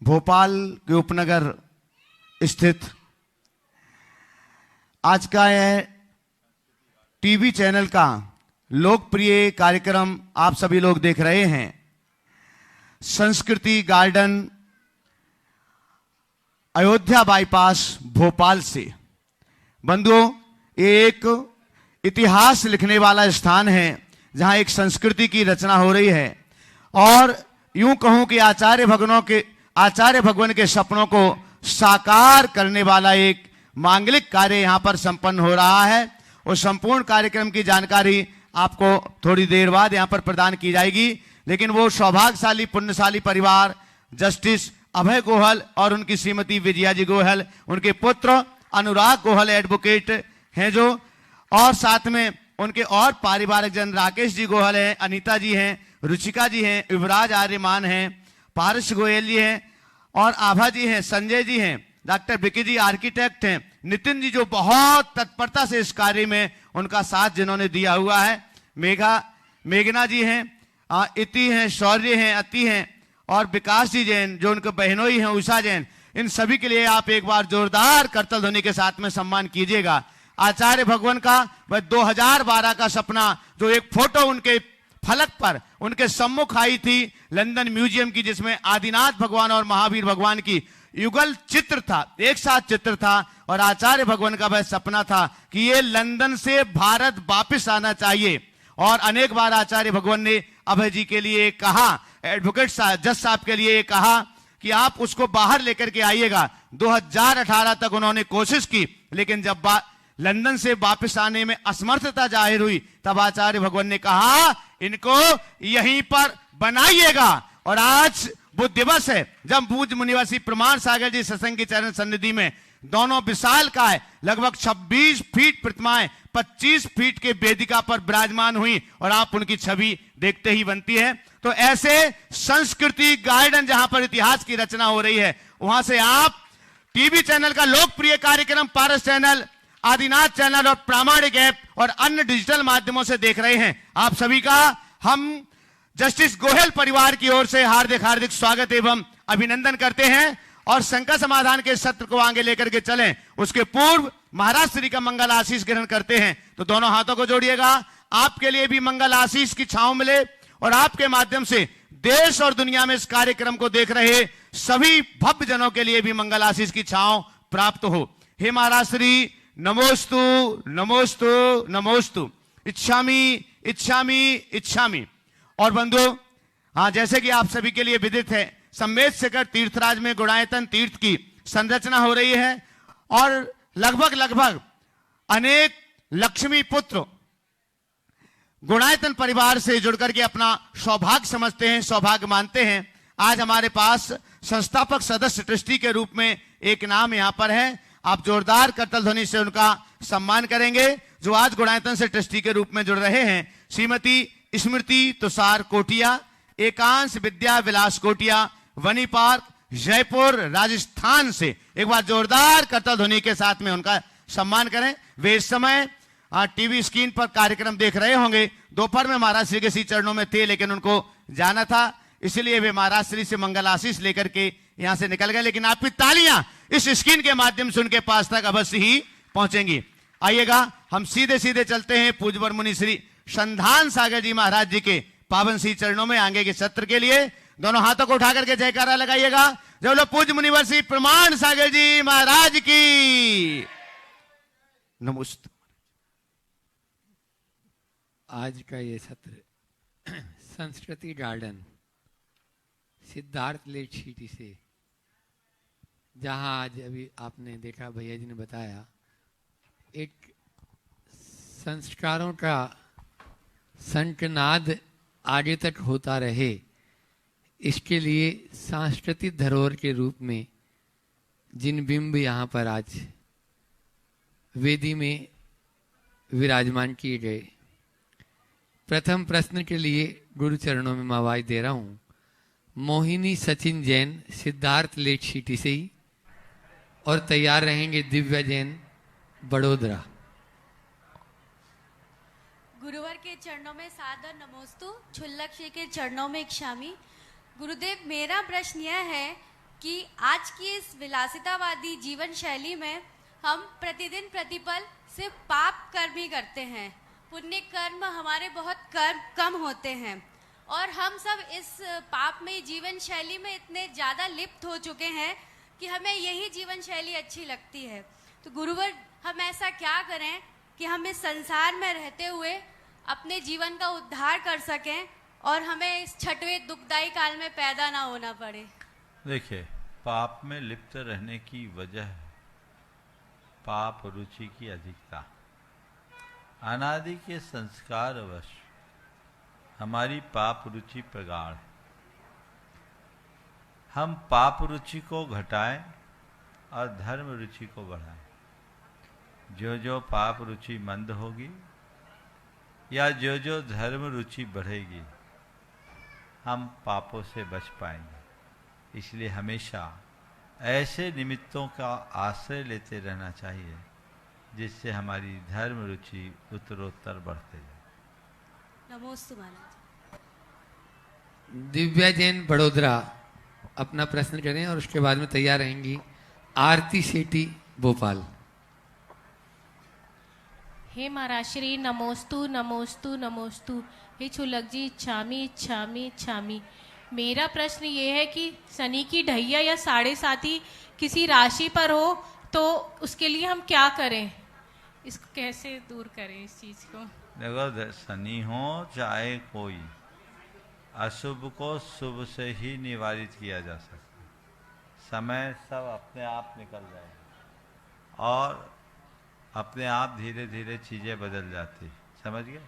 भोपाल के उपनगर स्थित आज का यह टीवी चैनल का लोकप्रिय कार्यक्रम आप सभी लोग देख रहे हैं। संस्कृति गार्डन, अयोध्या बाईपास, भोपाल से। बंधुओं, ये एक इतिहास लिखने वाला स्थान है जहां एक संस्कृति की रचना हो रही है और यूं कहूं कि आचार्य भगवान के सपनों को साकार करने वाला एक मांगलिक कार्य यहां पर संपन्न हो रहा है। उस संपूर्ण कार्यक्रम की जानकारी आपको थोड़ी देर बाद यहां पर प्रदान की जाएगी। लेकिन वो सौभाग्यशाली पुण्यशाली परिवार जस्टिस अभय गोहल और उनकी श्रीमती विजया जी गोहल, उनके पुत्र अनुराग गोहल एडवोकेट हैं जो, और साथ में उनके और पारिवारिक जन राकेश जी गोहल हैं, अनीता जी हैं, रुचिका जी हैं, युवराज आर्यमान हैं, पारस गोयल जी हैं और आभा जी हैं, संजय जी हैं, डॉक्टर विकी जी आर्किटेक्ट हैं, नितिन जी जो बहुत तत्परता से इस कार्य में उनका साथ जिन्होंने दिया हुआ है, मेघना जी हैं, इति हैं, शौर्य हैं, अति हैं और विकास जी जैन जो उनके बहनोई हैं, उषा जैन। इन सभी के लिए आप एक बार जोरदार करतल ध्वनि के साथ में सम्मान कीजिएगा। आचार्य भगवान का वह 2012 का सपना जो एक फोटो उनके फलक पर उनके सम्मुख आई थी लंदन म्यूजियम की, जिसमें आदिनाथ भगवान और महावीर भगवान की युगल चित्र था, एक साथ चित्र था। और आचार्य भगवान का वह सपना था कि ये लंदन से भारत वापस आना चाहिए। और अनेक बार आचार्य भगवान ने अभय जी के लिए कहा, एडवोकेट साहब, जज साहब के लिए कहा कि आप उसको बाहर लेकर के आइएगा। 2018 तक उन्होंने कोशिश की, लेकिन जब लंदन से वापस आने में असमर्थता जाहिर हुई तब आचार्य भगवान ने कहा इनको यहीं पर बनाइएगा। और आज वो दिवस है जब पूज्य मुनिवर श्री प्रमाण सागर जी सत्संग की चरण सन्निधि में दोनों विशाल का है लगभग 26 फीट प्रतिमाएं 25 फीट के वेदिका पर विराजमान हुई और आप उनकी छवि देखते ही बनती है। तो ऐसे संस्कृति गार्डन जहां पर इतिहास की रचना हो रही है, वहां से आप टीवी चैनल का लोकप्रिय कार्यक्रम पारस चैनल, आदिनाथ चैनल और प्रामाणिक ऐप और अन्य डिजिटल माध्यमों से देख रहे हैं। आप सभी का हम जस्टिस गोयल परिवार की ओर से हार्दिक हार्दिक स्वागत एवं अभिनंदन करते हैं और शंका समाधान के सत्र को आगे लेकर के चलें उसके पूर्व महाराज श्री का मंगल आशीष ग्रहण करते हैं। तो दोनों हाथों को जोड़िएगा, आपके लिए भी मंगल आशीष की छांव मिले और आपके माध्यम से देश और दुनिया में इस कार्यक्रम को देख रहे सभी भव्य जनों के लिए भी मंगल आशीष की छांव प्राप्त हो। हे महाराज श्री, नमोस्तु नमोस्तु नमोस्तु, इच्छामि इच्छामि इच्छामि। और बंधु, हाँ, जैसे कि आप सभी के लिए विदित है, सम्मेद शिखर तीर्थराज में गुणायतन तीर्थ की संरचना हो रही है और लगभग अनेक लक्ष्मी पुत्र गुणायतन परिवार से जुड़कर के अपना सौभाग्य समझते हैं, सौभाग्य मानते हैं। आज हमारे पास संस्थापक सदस्य ट्रस्टी के रूप में एक नाम यहां पर है। आप जोरदार करतल ध्वनि से उनका सम्मान करेंगे जो आज गुणायतन से ट्रस्टी के रूप में जुड़ रहे हैं। श्रीमती स्मृति तुषार कोटिया, एकांश विद्या विलास कोटिया, वनी पार्क, जयपुर, राजस्थान से। एक बार जोरदार करतल ध्वनि के साथ में उनका सम्मान करें। वे इस समय टीवी स्क्रीन पर कार्यक्रम देख रहे होंगे। दोपहर में महाराज श्री के श्री चरणों में थे, लेकिन उनको जाना था, इसलिए वे महाराज श्री से मंगल आशीष लेकर के यहां से निकल गए। लेकिन आपकी तालियां इस स्क्रीन के माध्यम से उनके पास तक अवश्य ही पहुंचेंगी। आइएगा, हम सीधे सीधे चलते हैं पूज्य मुनि श्री संधान सागर जी महाराज जी के पावन श्री चरणों में आगे के सत्र के लिए। दोनों हाथों को उठा करके जयकारा लगाइएगा। जब लोग पूज्य मुनिवर श्री प्रमाण सागर जी महाराज की नमस्ते। आज का ये सत्र संस्कृति गार्डन सिद्धार्थ लेक सिटी से, जहां आज अभी आपने देखा, भैया जी ने बताया, एक संस्कारों का संकनाद आगे तक होता रहे, इसके लिए सांस्कृतिक धरोहर के रूप में जिन बिंब यहाँ पर आज वेदी में विराजमान किए गए, प्रथम प्रश्न के लिए गुरु चरणों में मैं आवाज दे रहा हूँ। मोहिनी सचिन जैन, सिद्धार्थ लेक सिटी से ही, और तैयार रहेंगे दिव्या जैन, बड़ोदरा। गुरुवर के चरणों में सादर नमोस्तु, छुल्लक श्री के चरणों में इच्छामी। गुरुदेव, मेरा प्रश्न यह है कि आज की इस विलासितावादी जीवन शैली में हम प्रतिदिन प्रतिपल सिर्फ पाप कर्म ही करते हैं। पुण्य कर्म हमारे बहुत कम होते हैं और हम सब इस पापमयी जीवन शैली में इतने ज़्यादा लिप्त हो चुके हैं कि हमें यही जीवन शैली अच्छी लगती है। तो गुरुवर, हम ऐसा क्या करें कि हम इस संसार में रहते हुए अपने जीवन का उद्धार कर सकें और हमें इस छठवें दुखदायी काल में पैदा ना होना पड़े। देखिए, पाप में लिप्त रहने की वजह है पाप रुचि की अधिकता। अनादि के संस्कार वश हमारी पाप रुचि प्रगाढ़ है। हम पाप रुचि को घटाएं और धर्म रुचि को बढ़ाएं। जो जो पाप रुचि मंद होगी या जो जो धर्म रुचि बढ़ेगी, हम पापों से बच पाएंगे। इसलिए हमेशा ऐसे निमित्तों का आश्रय लेते रहना चाहिए जिससे हमारी धर्म रुचि उत्तरोत्तर बढ़ते जाए। नमोस्तु महाराज। दिव्या जैन बड़ोदरा अपना प्रश्न करें और उसके बाद में तैयार रहेंगी आरती सेठी भोपाल। हे महाराज श्री नमोस्तु नमोस्तु नमोस्तु। हे छुलक जी, इच्छामी इच्छामी इच्छामी। मेरा प्रश्न ये है कि शनि की ढैया या 7.5 किसी राशि पर हो तो उसके लिए हम क्या करें, इसको कैसे दूर करें इस चीज को? देखो, शनि हो चाहे कोई, अशुभ को शुभ से ही निवारित किया जा सकता है। समय सब अपने आप निकल जाएगा और अपने आप धीरे धीरे चीजें बदल जाती। समझ गए?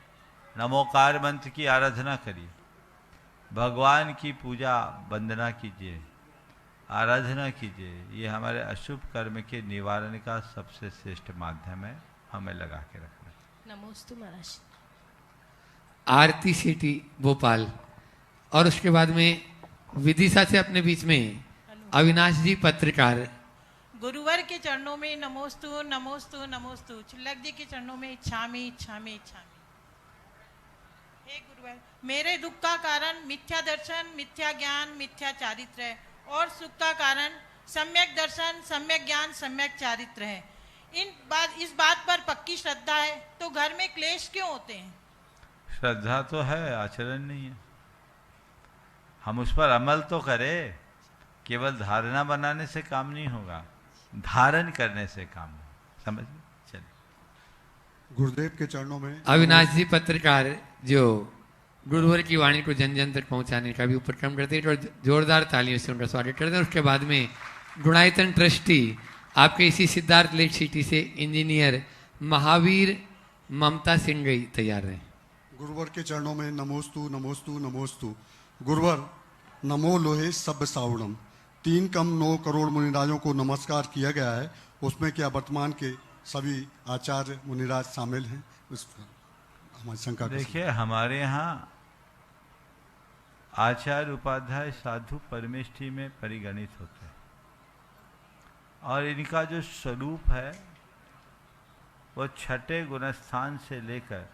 नमोकार मंत्र की आराधना करिए, भगवान की पूजा वंदना कीजिए, आराधना कीजिए। ये हमारे अशुभ कर्म के निवारण का सबसे श्रेष्ठ माध्यम है, हमें लगा के रखना। नमोस्तु महाराज। आरती सेठी भोपाल और उसके बाद में विदिशा से अपने बीच में अविनाश जी पत्रकार। गुरुवर के चरणों में नमोस्तु नमोस्तु नमोस्तु। छुल्लक जी के चरणों में इच्छामी इच्छामी इच्छामी। हे गुरुवर, मेरे दुख का कारण मिथ्या दर्शन, मिथ्या ज्ञान, मिथ्या चारित्र है और सुख का कारण सम्यक दर्शन, सम्यक ज्ञान, सम्यक चारित्र है। इस बात पर पक्की श्रद्धा है तो घर में क्लेश क्यों होते हैं? श्रद्धा तो है, आचरण नहीं है। हम उस पर अमल तो करें। केवल धारणा बनाने से काम नहीं होगा, धारण करने से काम होगा। समझ गए? चलिए। गुरुदेव के चरणों में अविनाश जी पत्रकार जो गुरुवर की वाणी को जन जन तक पहुंचाने का भी उपक्रम करते हैं और जोरदार तालियों से उनका स्वागत करते हैं। उसके बाद में गुणायतन ट्रस्टी आपके इसी सिद्धार्थ लेक सिटी से इंजीनियर महावीर ममता सिंह तैयार रहे। गुरुवर के चरणों में नमोस्तु नमोस्तु नमोस्तु। गुरुवर, नमो लोहे सब सावणम। 3 कम 9 करोड़ मुनिराजों को नमस्कार किया गया है, उसमें क्या वर्तमान के सभी आचार्य मुनिराज शामिल हैं? उस हमारी शंका। देखिए, हमारे यहाँ आचार्य उपाध्याय साधु परमेष्ठी में परिगणित होते हैं और इनका जो स्वरूप है वो छठे गुणस्थान से लेकर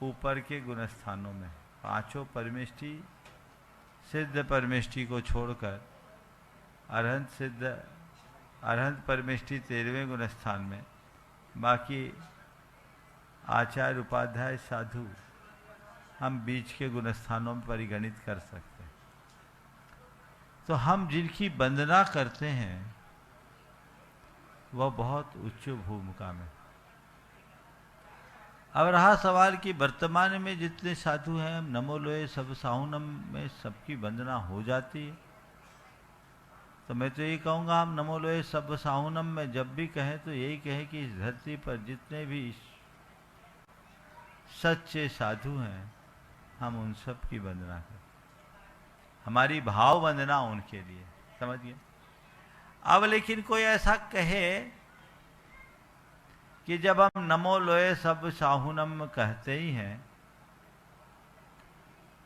ऊपर के गुणस्थानों में 5 परमेष्ठी, सिद्ध परमेष्ठी को छोड़कर अरहंत परमेष्ठी 13वें गुणस्थान में, बाकी आचार्य उपाध्याय साधु हम बीच के गुणस्थानों में परिगणित कर सकते हैं। तो हम जिनकी वंदना करते हैं वह बहुत उच्च भूमिका में। अब रहा सवाल कि वर्तमान में जितने साधु हैं, नमो लोहे सब साहुनम में सबकी वंदना हो जाती है। तो मैं तो यही कहूँगा, हम नमो लोहे सब साहुनम में जब भी कहें तो यही कहें कि इस धरती पर जितने भी सच्चे साधु हैं हम उन सब की वंदना करें, हमारी भाव वंदना उनके लिए। समझिए? अब लेकिन कोई ऐसा कहे कि जब हम नमो लोहे सब साहुनम कहते ही हैं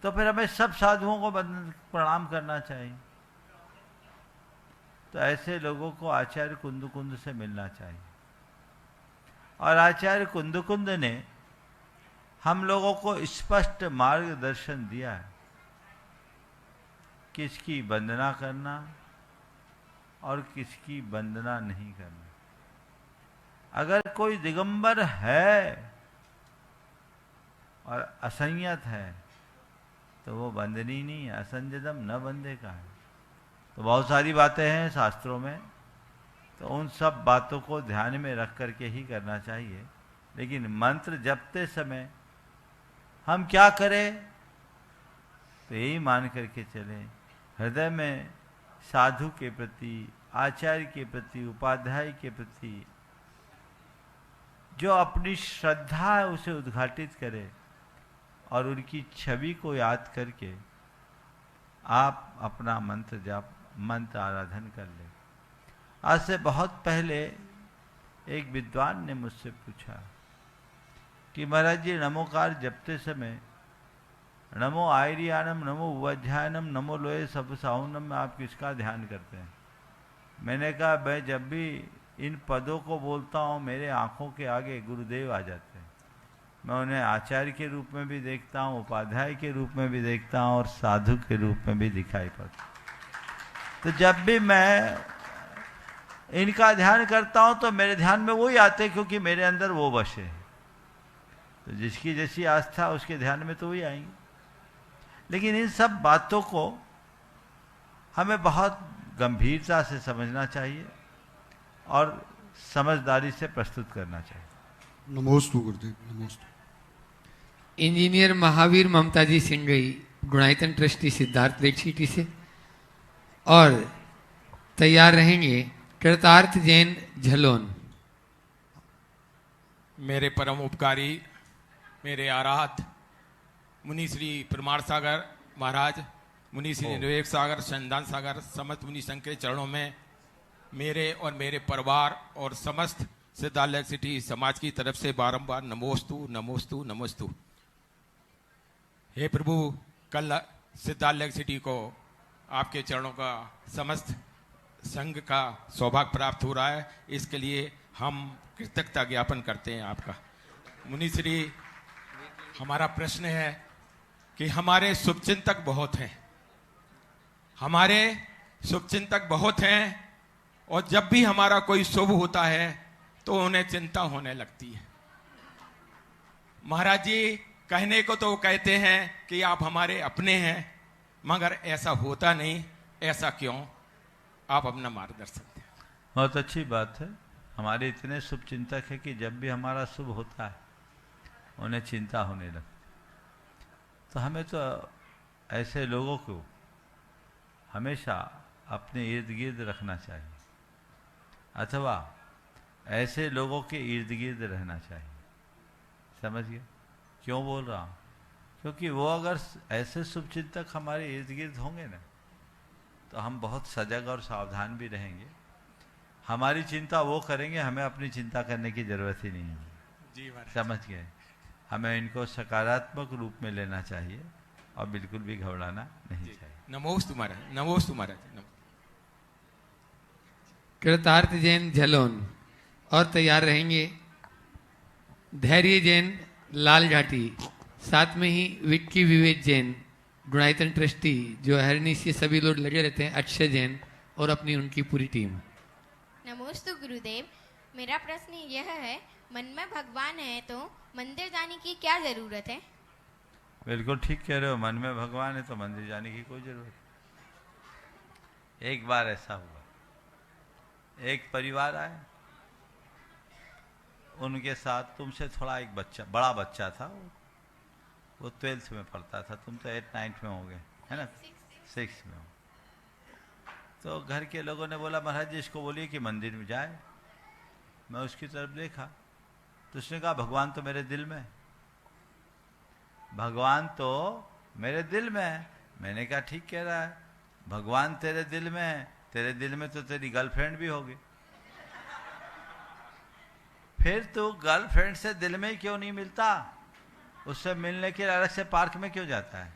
तो फिर हमें सब साधुओं को प्रणाम करना चाहिए, तो ऐसे लोगों को आचार्य कुंदकुंद से मिलना चाहिए। और आचार्य कुंदकुंद ने हम लोगों को स्पष्ट मार्गदर्शन दिया है किसकी वंदना करना और किसकी वंदना नहीं करना। अगर कोई दिगंबर है और असंयत है तो वो वंदनीय नहीं है। असंजदम न वंदे का है। तो बहुत सारी बातें हैं शास्त्रों में, तो उन सब बातों को ध्यान में रख करके ही करना चाहिए। लेकिन मंत्र जपते समय हम क्या करें, तो यही मान करके चलें, हृदय में साधु के प्रति, आचार्य के प्रति, उपाध्याय के प्रति जो अपनी श्रद्धा है उसे उद्घाटित करें और उनकी छवि को याद करके आप अपना मंत्र जाप, मंत्र आराधन कर लें। आज से बहुत पहले एक विद्वान ने मुझसे पूछा कि महाराज जी नमोकार जपते समय नमो आयरियानम, नमो उपाध्यायनम, नमो लोहे सब साउनम में आप किसका ध्यान करते हैं? मैंने कहा मैं जब भी इन पदों को बोलता हूँ मेरे आंखों के आगे गुरुदेव आ जाते हैं। मैं उन्हें आचार्य के रूप में भी देखता हूँ, उपाध्याय के रूप में भी देखता हूँ और साधु के रूप में भी दिखाई पड़ता। तो जब भी मैं इनका ध्यान करता हूँ तो मेरे ध्यान में वही आते हैं, क्योंकि मेरे अंदर वो बसे हैं। तो जिसकी जैसी आस्था उसके ध्यान में तो वही आएंगे। लेकिन इन सब बातों को हमें बहुत गंभीरता से समझना चाहिए और समझदारी से प्रस्तुत करना चाहिए। नमोस्तु गुरुदेव, नमोस्तु। Engineer Mahavir Mamtaji Singhai, Gunayatan trustee Siddharth lake city से, और तैयार रहेंगे कृतार्थ जैन झलोन। मेरे परम उपकारी, मेरे आराध्य मुनि श्री प्रमाण सागर महाराज, मुनि श्री विवेक सागर, संदान सागर, समस्त मुनि संघ के चरणों में मेरे और मेरे परिवार और समस्त सिद्धार्थ लेक सिटी समाज की तरफ से बारंबार नमोस्तु नमोस्तु नमोस्तु। हे प्रभु, कल सिद्धार्थ लेक सिटी को आपके चरणों का समस्त संघ का सौभाग्य प्राप्त हो रहा है। इसके लिए हम कृतज्ञता ज्ञापन करते हैं आपका। मुनि श्री, हमारा प्रश्न है कि हमारे शुभचिंतक बहुत हैं, हमारे शुभचिंतक बहुत हैं, और जब भी हमारा कोई शुभ होता है तो उन्हें चिंता होने लगती है। महाराज जी कहने को तो कहते हैं कि आप हमारे अपने हैं, मगर ऐसा होता नहीं। ऐसा क्यों? आप अपना मार्गदर्शन दें। बहुत अच्छी बात है। हमारे इतने शुभ चिंतक है कि जब भी हमारा शुभ होता है उन्हें चिंता होने लगती। तो हमें तो ऐसे लोगों को हमेशा अपने इर्द गिर्द रखना चाहिए, अथवा ऐसे लोगों के इर्द गिर्द रहना चाहिए। समझिए क्यों बोल रहा हूँ? क्योंकि वो अगर ऐसे शुभचिंतक हमारे इर्द गिर्द होंगे ना, तो हम बहुत सजग और सावधान भी रहेंगे। हमारी चिंता वो करेंगे, हमें अपनी चिंता करने की जरूरत ही नहीं है जी महाराज। समझ गए? हमें इनको सकारात्मक रूप में लेना चाहिए और बिल्कुल भी घबराना नहीं चाहिए। नमोस्तु महाराज, नमोस्तु महाराज। कृतार्थ जैन झलोन, और तैयार रहेंगे धैर्य जैन लाल घाटी, साथ में ही विक्की विवेक जैन, गुणायतन ट्रस्टी जो हरनी से सभी लोग लगे रहते हैं, अक्षय जैन और अपनी उनकी पूरी टीम। नमोस्तु गुरुदेव, मेरा प्रश्न यह है, मन में भगवान है तो मंदिर जाने की क्या जरूरत है? बिल्कुल ठीक कह रहे हो। मन में भगवान है तो मंदिर जाने की कोई जरूरत नहीं। एक बार ऐसा हुआ, एक परिवार आया, उनके साथ तुमसे थोड़ा एक बच्चा, बड़ा बच्चा था, वो 12th में पढ़ता था, तुम तो 8th 9th में हो गए, है ना? 6th में हो। तो घर के लोगों ने बोला महाराज जी इसको बोलिए कि मंदिर में जाए। मैं उसकी तरफ देखा तो उसने कहा भगवान तो मेरे दिल में है, भगवान तो मेरे दिल में है। मैंने कहा ठीक कह रहा है, भगवान तेरे दिल में है, तेरे दिल में तो तेरी गर्लफ्रेंड भी होगी, फिर तू गर्लफ्रेंड से दिल में ही क्यों नहीं मिलता? उससे मिलने के लिए अलग से पार्क में क्यों जाता है?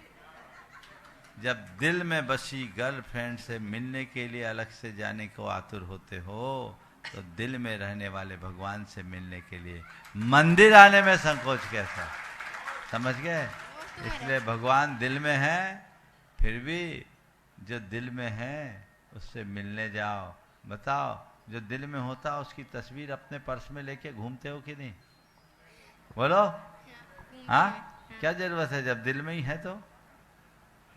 जब दिल में बसी गर्लफ्रेंड से मिलने के लिए अलग से जाने को आतुर होते हो, तो दिल में रहने वाले भगवान से मिलने के लिए मंदिर आने में संकोच कैसा? समझ गए? इसलिए भगवान दिल में है, फिर भी जो दिल में है उससे मिलने जाओ। बताओ, जो दिल में होता उसकी तस्वीर अपने पर्स में लेके घूमते हो कि नहीं? बोलो। हाँ, क्या जरूरत है? जब दिल में ही है तो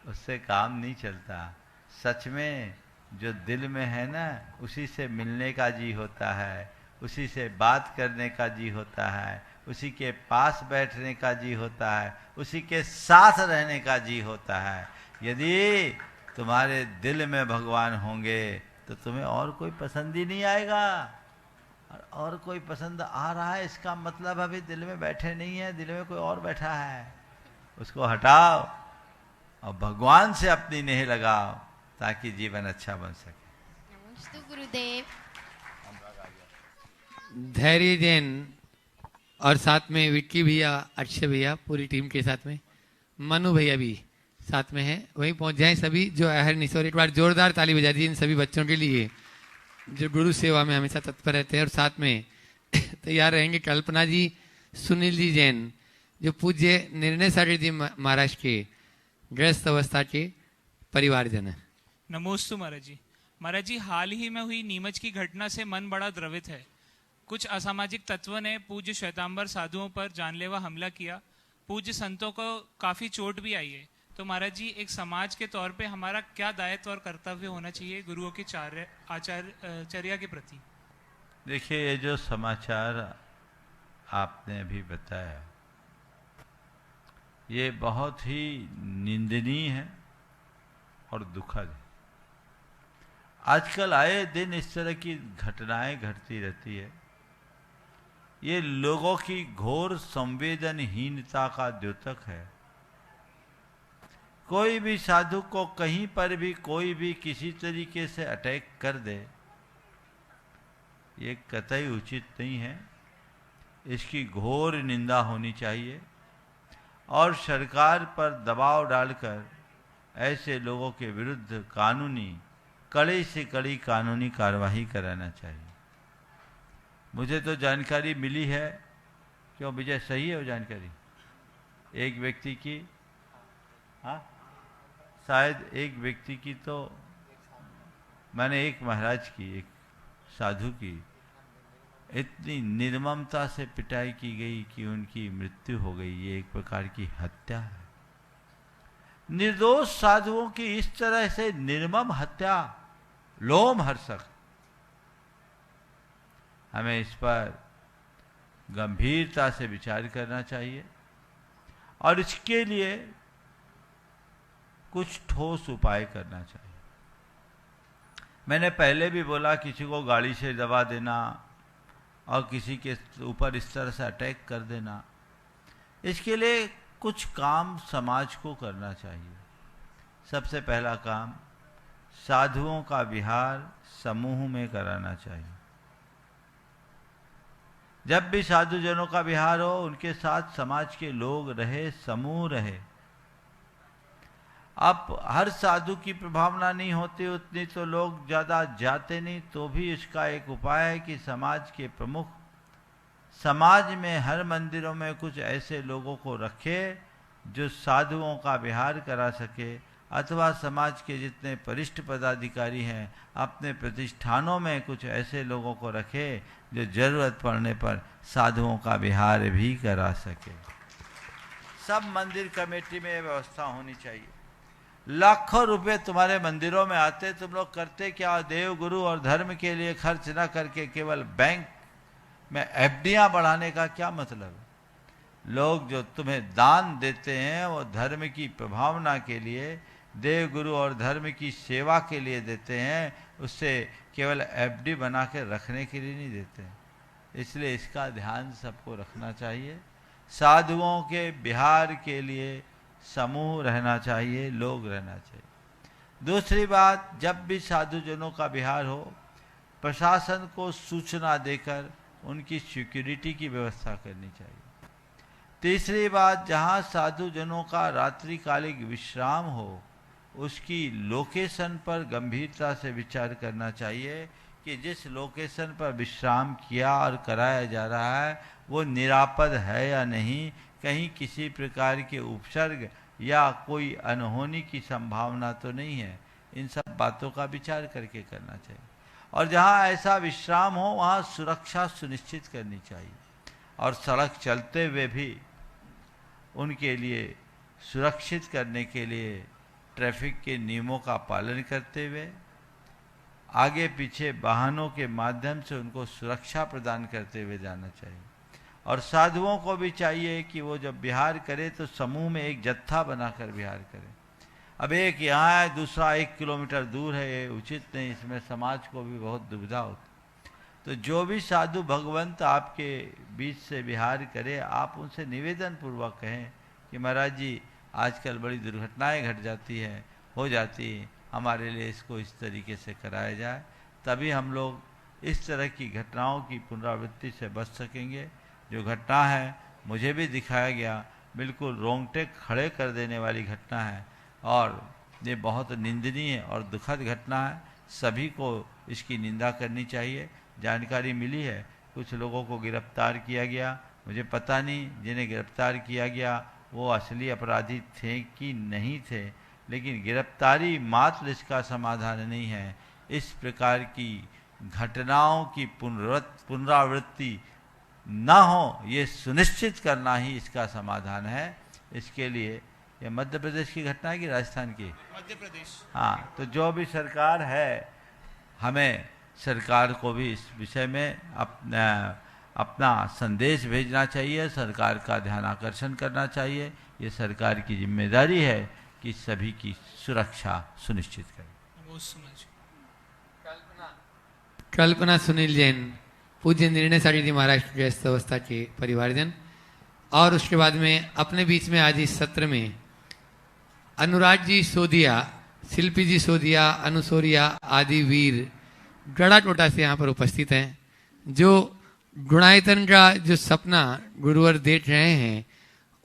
उससे काम नहीं चलता। सच में जो दिल में है ना, उसी से मिलने का जी होता है, उसी से बात करने का जी होता है, उसी के पास बैठने का जी होता है, उसी के साथ रहने का जी होता है। यदि तुम्हारे दिल में भगवान होंगे तो तुम्हें और कोई पसंद ही नहीं आएगा। और कोई पसंद आ रहा है इसका मतलब अभी दिल में बैठे नहीं है, दिल में कोई और बैठा है। उसको हटाओ और भगवान से अपनी नेह लगाओ ताकि जीवन अच्छा बन सके। नमोस्तु गुरुदेव। धैर्य जैन और साथ में विक्की भैया, अक्षय भैया, पूरी टीम के साथ में मनु भैया भी साथ में है। वहीं पहुंच जाएं सभी जो अहरनिश। और एक बार जोरदार ताली बजा दी इन सभी बच्चों के लिए जो गुरु सेवा में हमेशा तत्पर रहते हैं। और साथ में तैयार रहेंगे कल्पना जी, सुनील जी जैन, जो पूज्य निर्णय सागर जी महाराज के गृहस्थ अवस्था के परिवारजन है। नमोस्तु महाराज जी। महाराज जी, हाल ही में हुई नीमच की घटना से मन बड़ा द्रवित है। कुछ असामाजिक तत्वों ने पूज्य श्वेतांबर साधुओं पर जानलेवा हमला किया। पूज्य संतों को काफी चोट भी आई है। तो महाराज जी, एक समाज के तौर पे हमारा क्या दायित्व और कर्तव्य होना चाहिए गुरुओं की चर्या के प्रति? देखिए, ये जो समाचार आपने अभी बताया ये बहुत ही निंदनीय है और दुखद है। आजकल आए दिन इस तरह की घटनाएं घटती रहती है। ये लोगों की घोर संवेदनहीनता का द्योतक है। कोई भी साधु को कहीं पर भी कोई भी किसी तरीके से अटैक कर दे, ये कतई उचित नहीं है। इसकी घोर निंदा होनी चाहिए और सरकार पर दबाव डालकर ऐसे लोगों के विरुद्ध कानूनी, कड़ी से कड़ी कानूनी कार्रवाई कराना चाहिए। मुझे तो जानकारी मिली है, क्यों विजय, सही है वो जानकारी? एक व्यक्ति की, हाँ शायद एक व्यक्ति की, तो मैंने एक महाराज की, एक साधु की इतनी निर्ममता से पिटाई की गई कि उनकी मृत्यु हो गई। ये एक प्रकार की हत्या है। निर्दोष साधुओं की इस तरह से निर्मम हत्या लोमहर्षक। हमें इस पर गंभीरता से विचार करना चाहिए और इसके लिए कुछ ठोस उपाय करना चाहिए। मैंने पहले भी बोला, किसी को गाड़ी से दबा देना और किसी के ऊपर इस तरह से अटैक कर देना, इसके लिए कुछ काम समाज को करना चाहिए। सबसे पहला काम, साधुओं का विहार समूह में कराना चाहिए। जब भी साधुजनों का विहार हो, उनके साथ समाज के लोग रहे, समूह रहे। अब हर साधु की प्रभावना नहीं होती उतनी, तो लोग ज़्यादा जाते नहीं। तो भी इसका एक उपाय है कि समाज के प्रमुख समाज में हर मंदिरों में कुछ ऐसे लोगों को रखे जो साधुओं का विहार करा सके, अथवा समाज के जितने वरिष्ठ पदाधिकारी हैं अपने प्रतिष्ठानों में कुछ ऐसे लोगों को रखे जो जरूरत पड़ने पर साधुओं का विहार भी करा सके। सब मंदिर कमेटी में व्यवस्था होनी चाहिए। लाखों रुपए तुम्हारे मंदिरों में आते, तुम लोग करते क्या? देव, गुरु और धर्म के लिए खर्च न करके केवल बैंक में एफडीआं बढ़ाने का क्या मतलब है? लोग जो तुम्हें दान देते हैं वो धर्म की प्रभावना के लिए, देव, गुरु और धर्म की सेवा के लिए देते हैं, उससे केवल एफडी बना के रखने के लिए नहीं देते। इसलिए इसका ध्यान सबको रखना चाहिए। साधुओं के विहार के लिए समूह रहना चाहिए, लोग रहना चाहिए। दूसरी बात, जब भी साधुजनों का विहार हो, प्रशासन को सूचना देकर उनकी सिक्योरिटी की व्यवस्था करनी चाहिए। तीसरी बात, जहां साधुजनों का रात्रिकालिक विश्राम हो, उसकी लोकेशन पर गंभीरता से विचार करना चाहिए कि जिस लोकेशन पर विश्राम किया और कराया जा रहा है वो निरापद है या नहीं, कहीं किसी प्रकार के उपसर्ग या कोई अनहोनी की संभावना तो नहीं है। इन सब बातों का विचार करके करना चाहिए। और जहाँ ऐसा विश्राम हो वहाँ सुरक्षा सुनिश्चित करनी चाहिए, और सड़क चलते हुए भी उनके लिए सुरक्षित करने के लिए ट्रैफिक के नियमों का पालन करते हुए आगे पीछे वाहनों के माध्यम से उनको सुरक्षा प्रदान करते हुए जाना चाहिए। और साधुओं को भी चाहिए कि वो जब विहार करे तो समूह में एक जत्था बनाकर विहार करें। अब एक यहाँ है, दूसरा 1 किलोमीटर दूर है, ये उचित नहीं, इसमें समाज को भी बहुत दुविधा होती। तो जो भी साधु भगवंत आपके बीच से विहार करे, आप उनसे निवेदन पूर्वक कहें कि महाराज जी आजकल बड़ी दुर्घटनाएं घट जाती हैं, हो जाती हैं, हमारे लिए इसको इस तरीके से कराया जाए, तभी हम लोग इस तरह की घटनाओं की पुनरावृत्ति से बच सकेंगे। जो घटना है मुझे भी दिखाया गया, बिल्कुल रोंगटे खड़े कर देने वाली घटना है, और ये बहुत निंदनीय और दुखद घटना है। सभी को इसकी निंदा करनी चाहिए। जानकारी मिली है कुछ लोगों को गिरफ्तार किया गया, मुझे पता नहीं जिन्हें गिरफ्तार किया गया वो असली अपराधी थे कि नहीं थे, लेकिन गिरफ्तारी मात्र इसका समाधान नहीं है। इस प्रकार की घटनाओं की पुनरावृत्ति न हो ये सुनिश्चित करना ही इसका समाधान है। इसके लिए ये मध्य प्रदेश की घटना है कि राजस्थान की? मध्य प्रदेश। हाँ, तो जो भी सरकार है, हमें सरकार को भी इस विषय में अपना संदेश भेजना चाहिए, सरकार का ध्यान आकर्षण करना चाहिए। ये सरकार की जिम्मेदारी है कि सभी की सुरक्षा सुनिश्चित करें। कल्पना सुनील जैन, पूज्य निर्णय साड़ी जी महाराज गृहस्थ अवस्था के परिवारजन। और उसके बाद में अपने बीच में आज इस सत्र में अनुराग जी सोदिया, शिल्पी जी सोदिया, अनुसोरिया आदि वीर गड़ा टोटा से यहाँ पर उपस्थित हैं, जो गुणायतन का जो सपना गुरुवर देख रहे हैं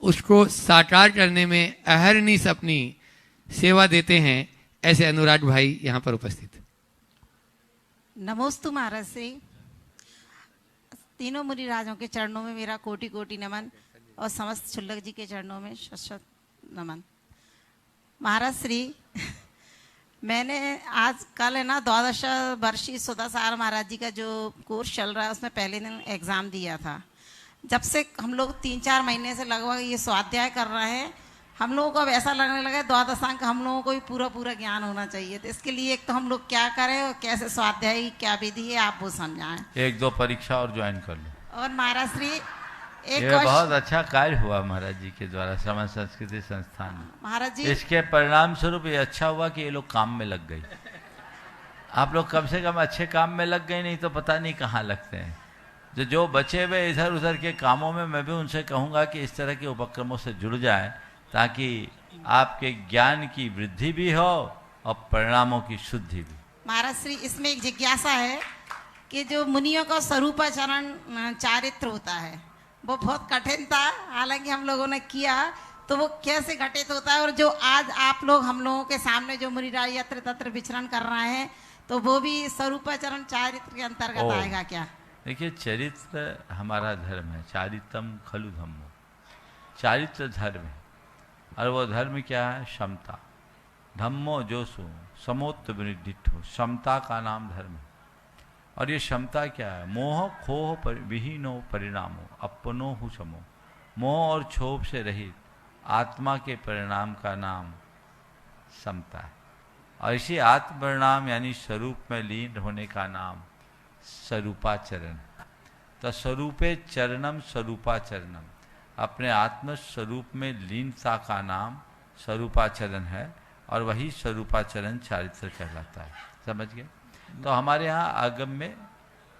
उसको साकार करने में अहरनिश अपनी सेवा देते हैं। ऐसे अनुराग भाई यहाँ पर उपस्थित। नमोस्तु महाराज से तीनों मुनि राजों के चरणों में मेरा कोटि कोटि नमन, और समस्त क्षुल्लक जी के चरणों में शत नमन। महाराज श्री मैंने आज कल है ना 12 वर्षीय सुधासार महाराज जी का जो कोर्स चल रहा है उसमें पहले दिन एग्ज़ाम दिया था। जब से हम लोग 3-4 महीने से लगभग ये स्वाध्याय कर रहे हैं, हम लोगों को अब ऐसा लगने लगा द्वादशांक हम लोगों को भी पूरा ज्ञान होना चाहिए। तो इसके लिए एक तो हम लोग क्या करें और कैसे स्वाध्याय क्या विधि है आप वो समझाएं। 1-2 परीक्षा और ज्वाइन कर लो। और महाराज श्री एक ये बहुत अच्छा कार्य हुआ महाराज जी के द्वारा समस्त संस्कृति संस्थान में। महाराज जी इसके परिणाम स्वरूप ये अच्छा हुआ कि ये लोग काम में लग गए। आप लोग कम से कम अच्छे काम में लग गए, नहीं तो पता नहीं कहाँ लगते हैं। जो बचे हुए इधर उधर के कामों में मैं भी उनसे कहूँगा कि इस तरह के उपक्रमों से जुड़ जाएं, ताकि आपके ज्ञान की वृद्धि भी हो और परिणामों की शुद्धि भी। महाराज श्री इसमें एक जिज्ञासा है कि जो मुनियों का स्वरूपाचरण चारित्र होता है वो बहुत कठिन था, हालांकि हम लोगों ने किया, तो वो कैसे घटित होता है? और जो आज आप लोग हम लोगों के सामने जो मुनिराज यत्र तत्र विचरण कर रहे हैं, तो वो भी स्वरूपाचरण चारित्र के अंतर्गत आएगा क्या? देखिए, चरित्र हमारा धर्म है, चारित्रम खलु धम्मो, चारित्र धर्म है। और वो धर्म क्या है? क्षमता। धम्मो जो सो समोत्त विनिडिठो, क्षमता का नाम धर्म है। और ये क्षमता क्या है? मोह खोह विहीनो परिणामो अपनो हु समो, मोह और क्षोभ से रहित आत्मा के परिणाम का नाम समता है। और इसी आत्म परिणाम यानी स्वरूप में लीन होने का नाम स्वरूपाचरण। तो स्वरूपे चरणम स्वरूपाचरणम, अपने आत्म स्वरूप में लीनता का नाम स्वरूपाचरण है, और वही स्वरूपाचरण चारित्र कहलाता है। समझ गए? तो हमारे यहाँ आगम में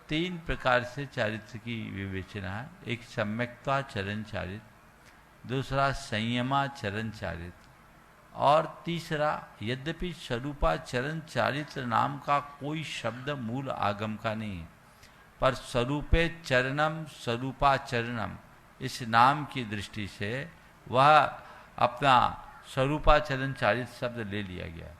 3 प्रकार से चारित्र की विवेचना है। एक सम्यक्ताचरण चारित्र, दूसरा संयमाचरण चारित्र, और तीसरा, यद्यपि स्वरूपाचरण चारित्र नाम का कोई शब्द मूल आगम का नहीं है, पर स्वरूपे चरणम स्वरूपाचरणम इस नाम की दृष्टि से वह अपना स्वरूपाचरण चारित्र शब्द ले लिया गया।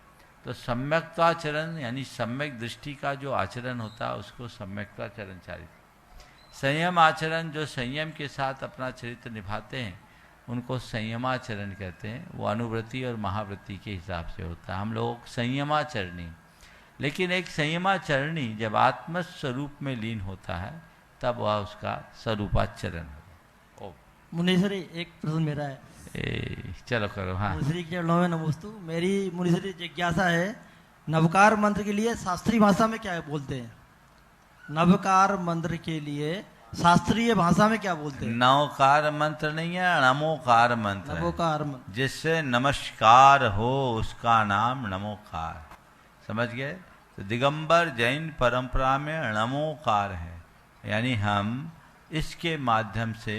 तो सम्यक्ताचरण यानी सम्यक दृष्टि का जो आचरण होता है उसको सम्यक्ताचरण चारित्र। संयम आचरण जो संयम के साथ अपना चरित्र निभाते हैं उनको संयमाचरण कहते हैं। वो अनुव्रति और महाव्रति के हिसाब से होता है। हम लोग संयमाचरणी, लेकिन एक संयमाचरणी जब आत्मस्वरूप में लीन होता है तब वह उसका स्वरूपाचरण हो। मुनीश्वरी एक प्रश्न मेरा है। चलो करो। हाँ, मुनीश्वरी के चरणों में नमोस्तु। मेरी मुनीश्वरी जिज्ञासा है, नवकार मंत्र के लिए शास्त्रीय भाषा में क्या बोलते हैं? नवकार मंत्र के लिए शास्त्रीय भाषा में क्या बोलते हैं? नवकार मंत्र नहीं है, नमोकार मंत्र है। नमोकार मंत्र जिससे नमस्कार हो उसका नाम नमोकार। समझ गए? तो दिगंबर जैन परंपरा में नमोकार है, यानी हम इसके माध्यम से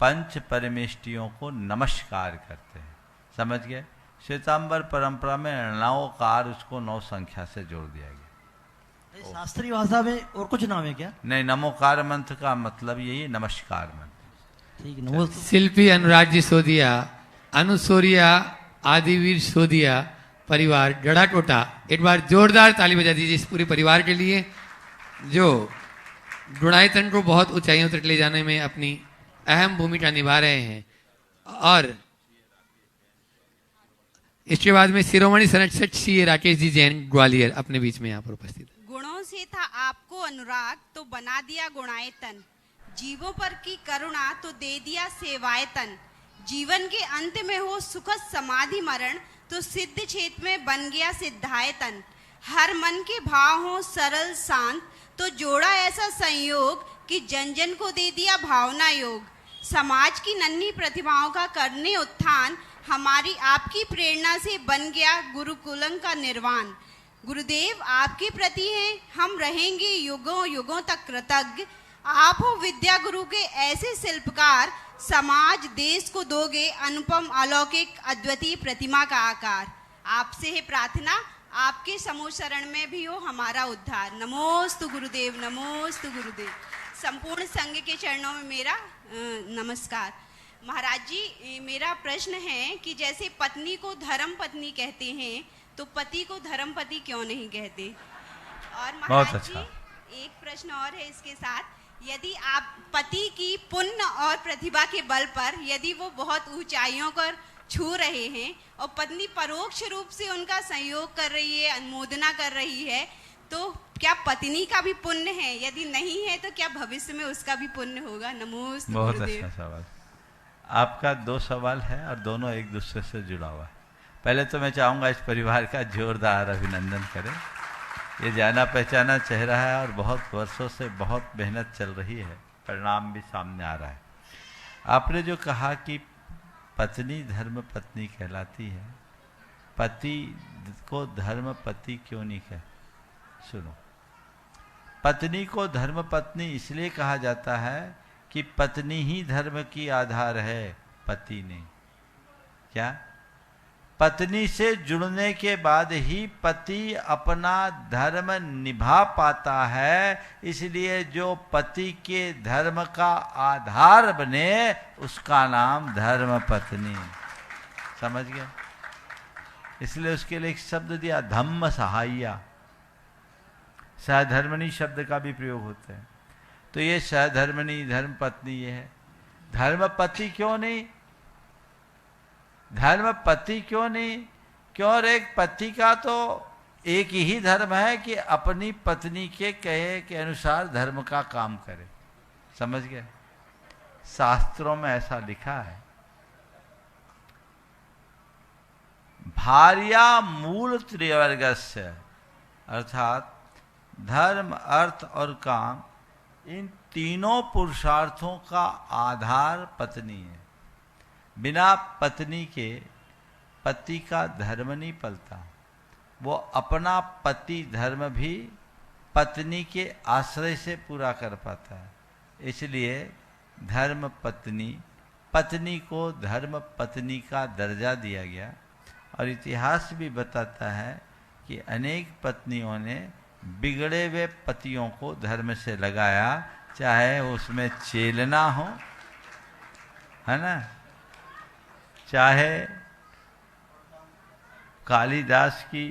पंच परमेष्टियों को नमस्कार करते हैं। समझ गए? श्वेतांबर परंपरा में नवकार, उसको 9 संख्या से जोड़ दिया गया। शास्त्रीय भाषा में और कुछ नाम है क्या? नहीं, नमोकार मंत्र का मतलब यही है, नमस्कार मंत्र। ठीक है, नमस्ते। शिल्पी अनुराग जी सोदिया, अनुसोरिया आदिवीर सोदिया परिवार गढ़ा टोटा, एक बार जोरदार ताली बजा दीजिए इस पूरे परिवार के लिए जो गुणायतन को बहुत ऊंचाइयों तक ले जाने में अपनी अहम भूमिका निभा रहे हैं। और इसके बाद में शिरोमणि संरक्षक श्री राकेश जी जैन ग्वालियर अपने बीच में यहाँ पर उपस्थित है। गुणों से था आपको अनुराग तो बना दिया गुणायतन, जीवों पर की करुणा तो दे दिया सेवायतन, जीवन के अंत में हो सुखद समाधि मरण तो सिद्ध क्षेत्र में बन गया सिद्धायतन, हर मन के भाव हो सरल शांत तो जोड़ा ऐसा संयोग कि जन जन को दे दिया भावना योग, समाज की नन्ही प्रतिभाओं का करने उत्थान हमारी आपकी प्रेरणा से बन गया गुरुकुलम का निर्वाण। गुरुदेव आपके प्रति हैं हम रहेंगे युगों युगों तक कृतज्ञ, आप हो विद्या गुरु के ऐसे शिल्पकार, समाज देश को दोगे अनुपम अलौकिक अद्वितीय प्रतिमा का आकार। आपसे है प्रार्थना आपके समूह शरण में भी हो हमारा उद्धार। नमोस्तु गुरुदेव, नमोस्तु गुरुदेव। संपूर्ण संघ के चरणों में मेरा नमस्कार। महाराज जी, मेरा प्रश्न है कि जैसे पत्नी को धर्म पत्नी कहते हैं तो पति को धर्म पति क्यों नहीं कहते? और महाराज जी एक प्रश्न और है इसके साथ, यदि आप पति की पुण्य और प्रतिभा के बल पर यदि वो बहुत ऊंचाइयों पर छू रहे हैं और पत्नी परोक्ष रूप से उनका सहयोग कर रही है, अनुमोदना कर रही है, तो क्या पत्नी का भी पुण्य है? यदि नहीं है तो क्या भविष्य में उसका भी पुण्य होगा? नमोस्तु बहुत गुरुदेव। अच्छा सवाल। आपका 2 सवाल है और दोनों एक दूसरे से जुड़ा हुआ है। पहले तो मैं चाहूँगा इस परिवार का जोरदार अभिनंदन करें। ये जाना पहचाना चेहरा है और बहुत वर्षों से बहुत मेहनत चल रही है, परिणाम भी सामने आ रहा है। आपने जो कहा कि पत्नी धर्म पत्नी कहलाती है, पति को धर्म पति क्यों नहीं कह? सुनो, पत्नी को धर्म पत्नी इसलिए कहा जाता है कि पत्नी ही धर्म की आधार है, पति नहीं। क्या? पत्नी से जुड़ने के बाद ही पति अपना धर्म निभा पाता है, इसलिए जो पति के धर्म का आधार बने उसका नाम धर्म पत्नी। समझ गए? इसलिए उसके लिए एक शब्द दिया, धम्म सहाय्या। सहधर्मणी शब्द का भी प्रयोग होता है। तो ये सहधर्मणी धर्म पत्नी ये है। धर्म पति क्यों नहीं? धर्म पति क्यों नहीं? क्यों? एक पति का तो एक ही धर्म है कि अपनी पत्नी के कहे के अनुसार धर्म का काम करे। समझ गए? शास्त्रों में ऐसा लिखा है, भार्या मूल त्रिवर्गस्य, अर्थात धर्म अर्थ और काम, इन तीनों पुरुषार्थों का आधार पत्नी है। बिना पत्नी के पति का धर्म नहीं पलता। वो अपना पति धर्म भी पत्नी के आश्रय से पूरा कर पाता है। इसलिए धर्म पत्नी, पत्नी को धर्म पत्नी का दर्जा दिया गया। और इतिहास भी बताता है कि अनेक पत्नियों ने बिगड़े हुए पतियों को धर्म से लगाया, चाहे उसमें चेलना हो, है ना, चाहे कालिदास की,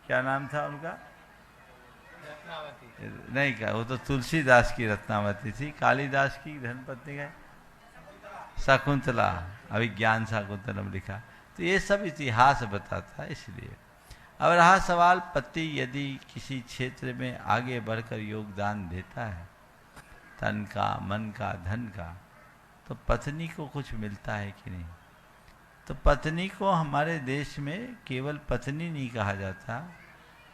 क्या नाम था उनका? नहीं, क्या वो तो तुलसीदास की रत्नावती थी। कालिदास की धर्मपत्नी का शकुंतला, अभिज्ञान शाकुंतलम लिखा। तो ये सब इतिहास बताता है। इसलिए अब रहा सवाल, पति यदि किसी क्षेत्र में आगे बढ़कर योगदान देता है, तन का, मन का, धन का, तो पत्नी को कुछ मिलता है कि नहीं? तो पत्नी को हमारे देश में केवल पत्नी नहीं कहा जाता,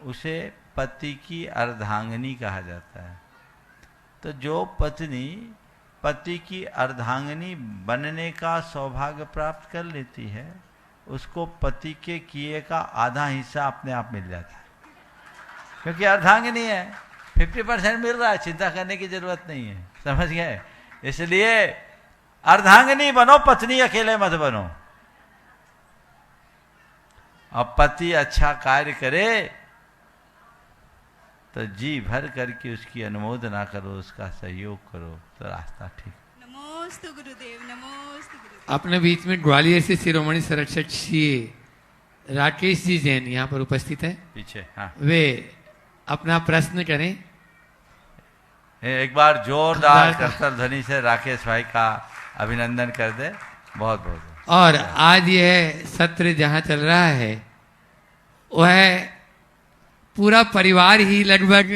उसे पति की अर्धांगिनी कहा जाता है। तो जो पत्नी पति की अर्धांगिनी बनने का सौभाग्य प्राप्त कर लेती है, उसको पति के किए का आधा हिस्सा अपने आप मिल जाता है, क्योंकि अर्धांगिनी है। 50% मिल रहा है, चिंता करने की जरूरत नहीं है। समझ गए? इसलिए अर्धांगिनी बनो, पत्नी अकेले मत बनो। और पति अच्छा कार्य करे तो जी भर करके उसकी अनुमोदना करो, उसका सहयोग करो, तो रास्ता ठीक। नमोस्तु गुरुदेव, नमोस्तु गुरुदेव। अपने बीच में ग्वालियर से शिरोमणि संरक्षक सीए राकेश जी जैन यहाँ पर उपस्थित है पीछे। हाँ, वे अपना प्रश्न करें। एक बार जोरदार करतल ध्वनि से राकेश भाई का अभिनंदन कर दे। बहुत बहुत। और आज यह सत्र जहाँ चल रहा है वह पूरा परिवार ही लगभग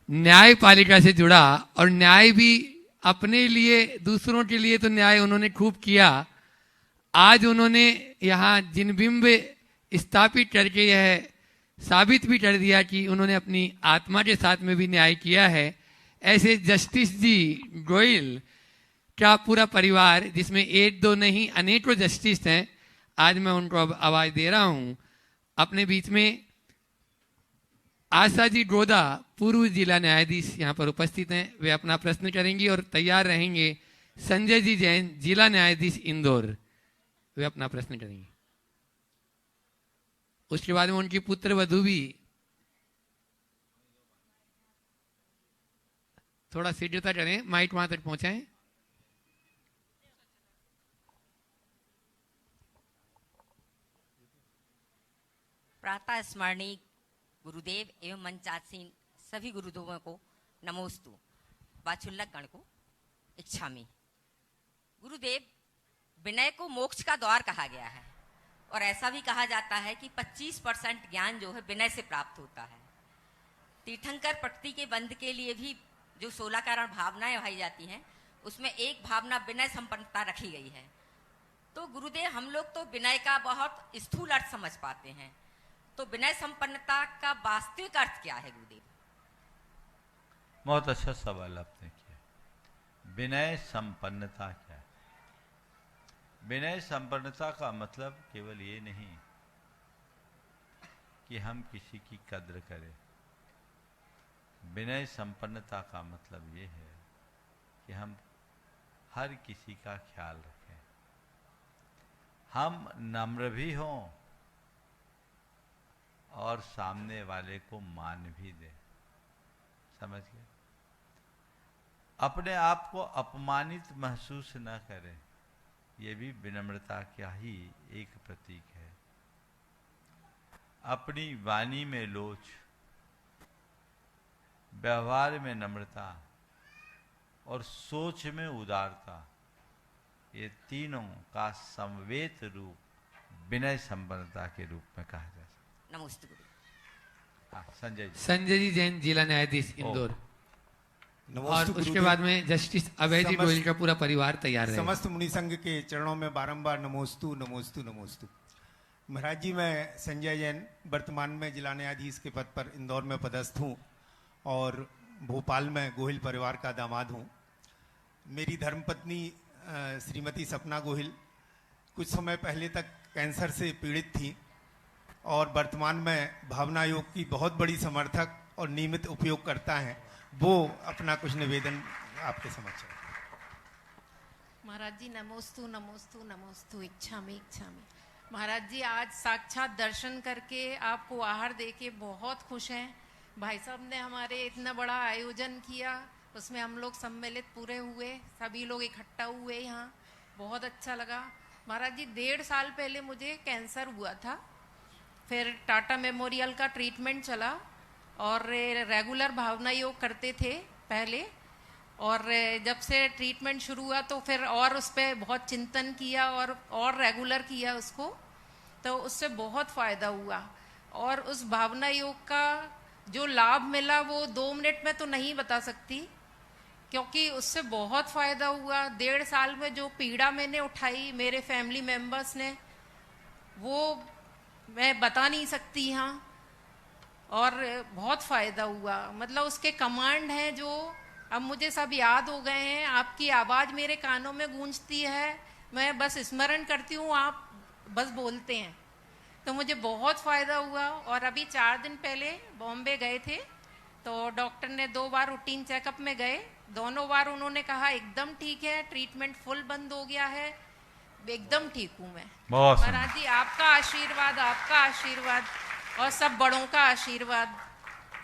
न्यायपालिका से जुड़ा, और न्याय भी अपने लिए, दूसरों के लिए तो न्याय उन्होंने खूब किया। आज उन्होंने यहाँ जिनबिंब स्थापित करके यह साबित भी कर दिया कि उन्होंने अपनी आत्मा के साथ में भी न्याय किया है। ऐसे जस्टिस जी गोयल का पूरा परिवार, जिसमें एक दो नहीं अनेकों जस्टिस हैं, आज मैं उनको अब आवाज दे रहा हूं। अपने बीच में आशा जी गोदा, पूर्व जिला न्यायाधीश यहाँ पर उपस्थित हैं। वे अपना प्रश्न करेंगी और तैयार रहेंगे संजय जी जैन, जिला न्यायाधीश इंदौर, वे अपना प्रश्न करेंगे। उसके बाद में उनकी पुत्र वधू भी थोड़ा शीघ्रता करें, माइक वहां तक पहुंचाएं। प्रातः स्मरणीय गुरुदेव एवं मंचासीन सभी गुरुदेवों को नमोस्तु। वाचुल्लक गण को इच्छामि। गुरुदेव, विनय को मोक्ष का द्वार कहा गया है, और ऐसा भी कहा जाता है कि 25% ज्ञान जो है विनय से प्राप्त होता है। तीर्थंकर प्रकृति के बंध के लिए भी जो 16 कारण भावनाएं भाई जाती हैं, उसमें एक भावना विनय संपन्नता रखी गई है। तो गुरुदेव, हम लोग तो विनय का बहुत स्थूल अर्थ समझ पाते हैं, तो विनय संपन्नता का वास्तविक अर्थ क्या है गुरुदेव? बहुत अच्छा सवाल आपने किया। विनय संपन्नता क्या है? विनय संपन्नता का मतलब केवल ये नहीं कि हम किसी की कद्र करें। विनय संपन्नता का मतलब ये है कि हम हर किसी का ख्याल रखें, हम नम्र भी हों और सामने वाले को मान भी दें। समझ गए? अपने आप को अपमानित महसूस न करें, यह भी विनम्रता का ही एक प्रतीक है। अपनी वाणी में लोच, व्यवहार में नम्रता और सोच में उदारता, ये तीनों का समवेत रूप विनय संपन्नता के रूप में कहा जा सकता है। नमस्ते गुरु। हाँ, संजय जी जैन, जिला न्यायाधीश इंदौर। और उसके बाद में जस्टिस अभय जी गोयल का पूरा परिवार तैयार है। समस्त मुनि संघ के चरणों में बारंबार नमोस्तु नमोस्तु नमोस्तु। महाराज जी, मैं संजय जैन वर्तमान में जिला न्यायाधीश के पद पर इंदौर में पदस्थ हूँ और भोपाल में गोहिल परिवार का दामाद हूँ। मेरी धर्मपत्नी श्रीमती सपना गोहिल कुछ समय पहले तक कैंसर से पीड़ित थी और वर्तमान में भावना योग की बहुत बड़ी समर्थक और नियमित उपयोग करता है। वो अपना कुछ निवेदन आपके समक्ष है। महाराज जी, नमोस्तु नमोस्तु नमोस्तु। इच्छामि इच्छामि। महाराज जी, आज साक्षात दर्शन करके, आपको आहार देके बहुत खुश हैं। भाई साहब ने हमारे इतना बड़ा आयोजन किया, उसमें हम लोग सम्मिलित पूरे हुए, सभी लोग इकट्ठा हुए यहाँ, बहुत अच्छा लगा। महाराज जी, 1.5 साल पहले मुझे कैंसर हुआ था, फिर टाटा मेमोरियल का ट्रीटमेंट चला और रेगुलर भावना योग करते थे पहले, और जब से ट्रीटमेंट शुरू हुआ तो फिर और उस पर बहुत चिंतन किया और रेगुलर किया उसको, तो उससे बहुत फ़ायदा हुआ। और उस भावना योग का जो लाभ मिला वो 2 मिनट में तो नहीं बता सकती, क्योंकि उससे बहुत फ़ायदा हुआ। 1.5 साल में जो पीड़ा मैंने उठाई मेरे फैमिली मेम्बर्स ने, वो मैं बता नहीं सकती यहाँ। और बहुत फ़ायदा हुआ, मतलब उसके कमांड हैं जो अब मुझे सब याद हो गए हैं। आपकी आवाज़ मेरे कानों में गूंजती है, मैं बस स्मरण करती हूँ, आप बस बोलते हैं, तो मुझे बहुत फ़ायदा हुआ। और अभी 4 दिन पहले बॉम्बे गए थे, तो डॉक्टर ने 2 बार रूटीन चेकअप में गए, दोनों बार उन्होंने कहा एकदम ठीक है, ट्रीटमेंट फुल बंद हो गया है, एकदम ठीक हूँ मैं। महाराज जी आपका आशीर्वाद और सब बड़ों का आशीर्वाद,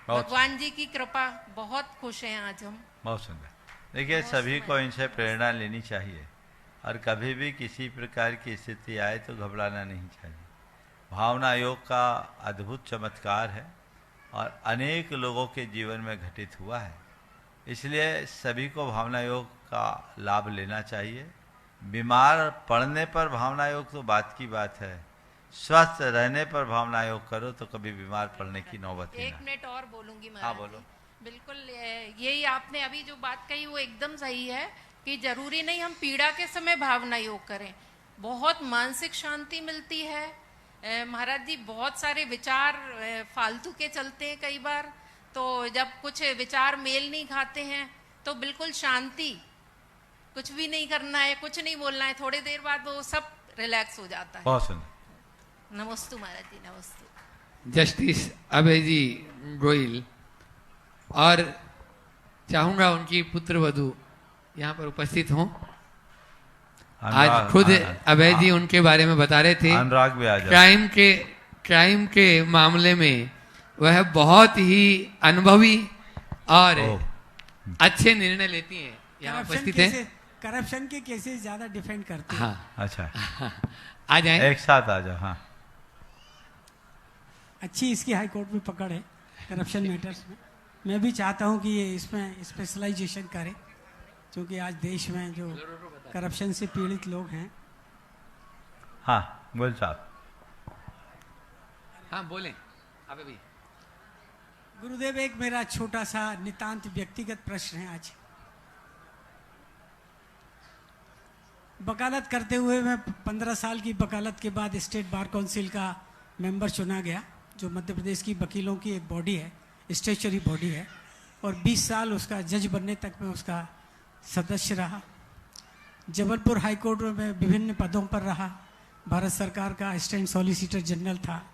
भगवान जी की कृपा, बहुत खुश हैं आज हम। बहुत सुंदर। देखिए, सभी को इनसे प्रेरणा लेनी चाहिए और कभी भी किसी प्रकार की स्थिति आए तो घबराना नहीं चाहिए। भावना योग का अद्भुत चमत्कार है और अनेक लोगों के जीवन में घटित हुआ है, इसलिए सभी को भावना योग का लाभ लेना चाहिए। बीमार पड़ने पर भावना योग तो बात की बात है, स्वस्थ रहने पर भावना योग करो तो कभी बीमार पड़ने की नौबत ही ना। 1 मिनट और बोलूंगी महाराज। हाँ बोलो। बिल्कुल, यही आपने अभी जो बात कही वो एकदम सही है कि जरूरी नहीं हम पीड़ा के समय भावना योग करें, बहुत मानसिक शांति मिलती है। महाराज जी बहुत सारे विचार फालतू के चलते हैं कई बार, तो जब कुछ विचार मेल नहीं खाते हैं तो बिल्कुल शांति, कुछ भी नहीं करना है, कुछ नहीं बोलना है, थोड़ी देर बाद वो सब रिलैक्स हो जाता है। बहुत सुंदर। नमस्ते महाराज जी, नमस्ते। जस्टिस अभय जी गोयल, और चाहूंगा उनकी पुत्र वधू यहाँ पर उपस्थित हों। आज खुद अभय जी उनके बारे में बता रहे थे, अनुराग भी आ जाए। क्राइम के मामले में वह बहुत ही अनुभवी और अच्छे निर्णय लेती हैं। यहाँ उपस्थित है। करप्शन के केसेस ज्यादा डिफेंड करते हैं। हाँ, अच्छा आ जाए, एक साथ आ जाओ। हाँ, अच्छी इसकी हाई कोर्ट में पकड़ है करप्शन मैटर्स में। मैं भी चाहता हूँ कि ये इसमें स्पेशलाइजेशन करे, क्योंकि आज देश में जो करप्शन से पीड़ित लोग हैं। हाँ बोल साहब। हाँ बोलें अबे भी। गुरुदेव, एक मेरा छोटा सा नितांत व्यक्तिगत प्रश्न है। आज वकालत करते हुए मैं 15 साल की वकालत के बाद स्टेट बार काउंसिल का मेंबर चुना गया, जो मध्य प्रदेश की वकीलों की एक बॉडी है, स्टेचुरी बॉडी है, और 20 साल उसका जज बनने तक मैं उसका सदस्य रहा। जबलपुर हाई कोर्ट में मैं विभिन्न पदों पर रहा। भारत सरकार का असिस्टेंट सॉलिसिटर जनरल था,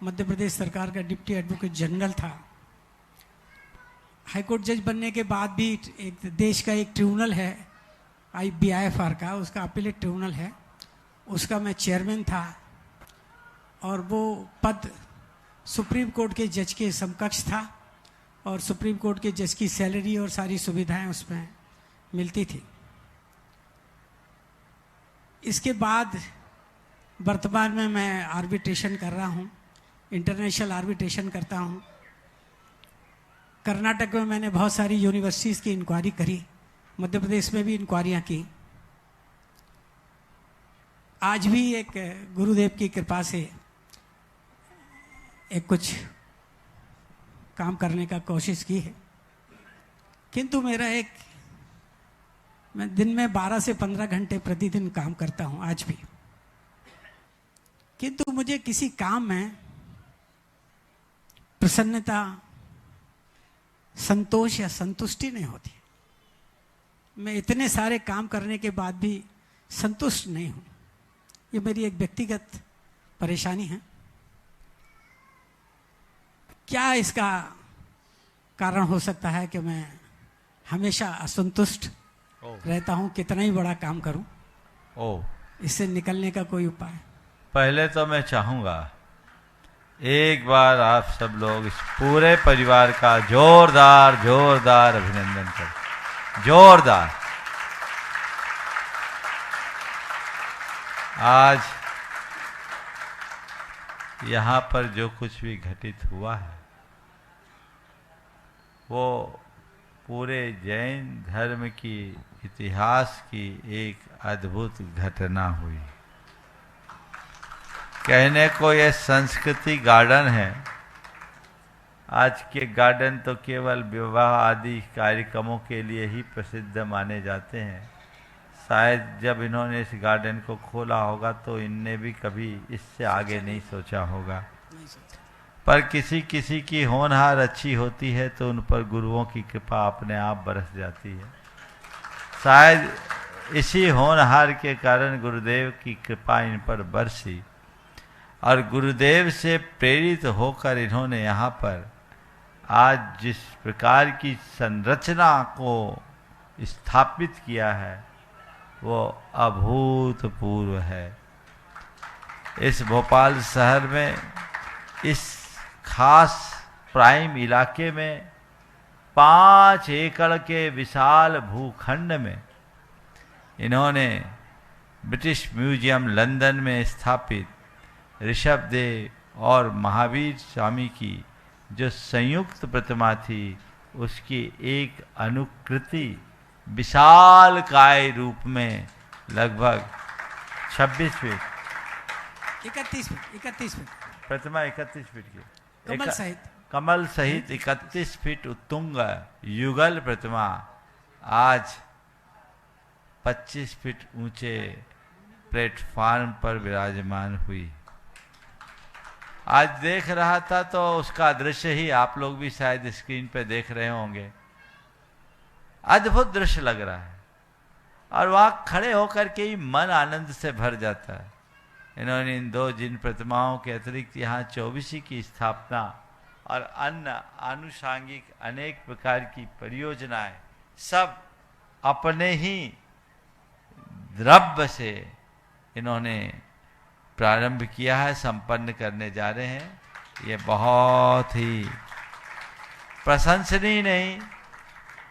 मध्य प्रदेश सरकार का डिप्टी एडवोकेट जनरल था। हाई कोर्ट जज बनने के बाद भी एक देश का एक ट्रिब्यूनल है IBIFR का, उसका अपीलेट ट्रिब्यूनल है, उसका मैं चेयरमैन था, और वो पद सुप्रीम कोर्ट के जज के समकक्ष था, और सुप्रीम कोर्ट के जज की सैलरी और सारी सुविधाएं उसमें मिलती थी। इसके बाद वर्तमान में मैं आर्बिट्रेशन कर रहा हूँ, इंटरनेशनल आर्बिट्रेशन करता हूँ। कर्नाटक में मैंने बहुत सारी यूनिवर्सिटीज़ की इंक्वायरी करी, मध्य प्रदेश में भी इंक्वायरियाँ की। आज भी एक गुरुदेव की कृपा से एक कुछ काम करने का कोशिश की है, किंतु मैं दिन में 12 से 15 घंटे प्रतिदिन काम करता हूं आज भी, किंतु मुझे किसी काम में प्रसन्नता, संतोष या संतुष्टि नहीं होती। मैं इतने सारे काम करने के बाद भी संतुष्ट नहीं हूं। ये मेरी एक व्यक्तिगत परेशानी है। क्या इसका कारण हो सकता है कि मैं हमेशा असंतुष्ट रहता हूं, कितना ही बड़ा काम करूं? इससे निकलने का कोई उपाय? पहले तो मैं चाहूंगा एक बार आप सब लोग इस पूरे परिवार का जोरदार अभिनंदन करें। जोरदार। आज यहाँ पर जो कुछ भी घटित हुआ है वो पूरे जैन धर्म की इतिहास की एक अद्भुत घटना हुई। कहने को यह संस्कृति गार्डन है। आज के गार्डन तो केवल विवाह आदि कार्यक्रमों के लिए ही प्रसिद्ध माने जाते हैं। शायद जब इन्होंने इस गार्डन को खोला होगा तो इनने भी कभी इससे आगे नहीं सोचा होगा। पर किसी किसी की होनहार अच्छी होती है तो उन पर गुरुओं की कृपा अपने आप बरस जाती है। शायद इसी होनहार के कारण गुरुदेव की कृपा इन पर बरसी और गुरुदेव से प्रेरित होकर इन्होंने यहाँ पर आज जिस प्रकार की संरचना को स्थापित किया है वो अभूतपूर्व है। इस भोपाल शहर में इस खास प्राइम इलाके में 5 एकड़ के विशाल भूखंड में इन्होंने ब्रिटिश म्यूजियम लंदन में स्थापित ऋषभदेव और महावीर स्वामी की जो संयुक्त प्रतिमा थी उसकी एक अनुकृति विशाल काय रूप में लगभग 26 फीट 31 फीट प्रतिमा 31 फीट की कमल सहित 31 फीट उत्तुंग युगल प्रतिमा आज 25 फीट ऊंचे प्लेटफार्म पर विराजमान हुई। आज देख रहा था तो उसका दृश्य ही आप लोग भी शायद स्क्रीन पे देख रहे होंगे। अद्भुत दृश्य लग रहा है और वहां खड़े होकर के ही मन आनंद से भर जाता है। इन्होंने इन 2 जिन प्रतिमाओं के अतिरिक्त यहाँ 24 की स्थापना और अन्य आनुषांगिक अनेक प्रकार की परियोजनाएं सब अपने ही द्रव्य से इन्होंने प्रारंभ किया है, संपन्न करने जा रहे हैं। ये बहुत ही प्रशंसनीय नहीं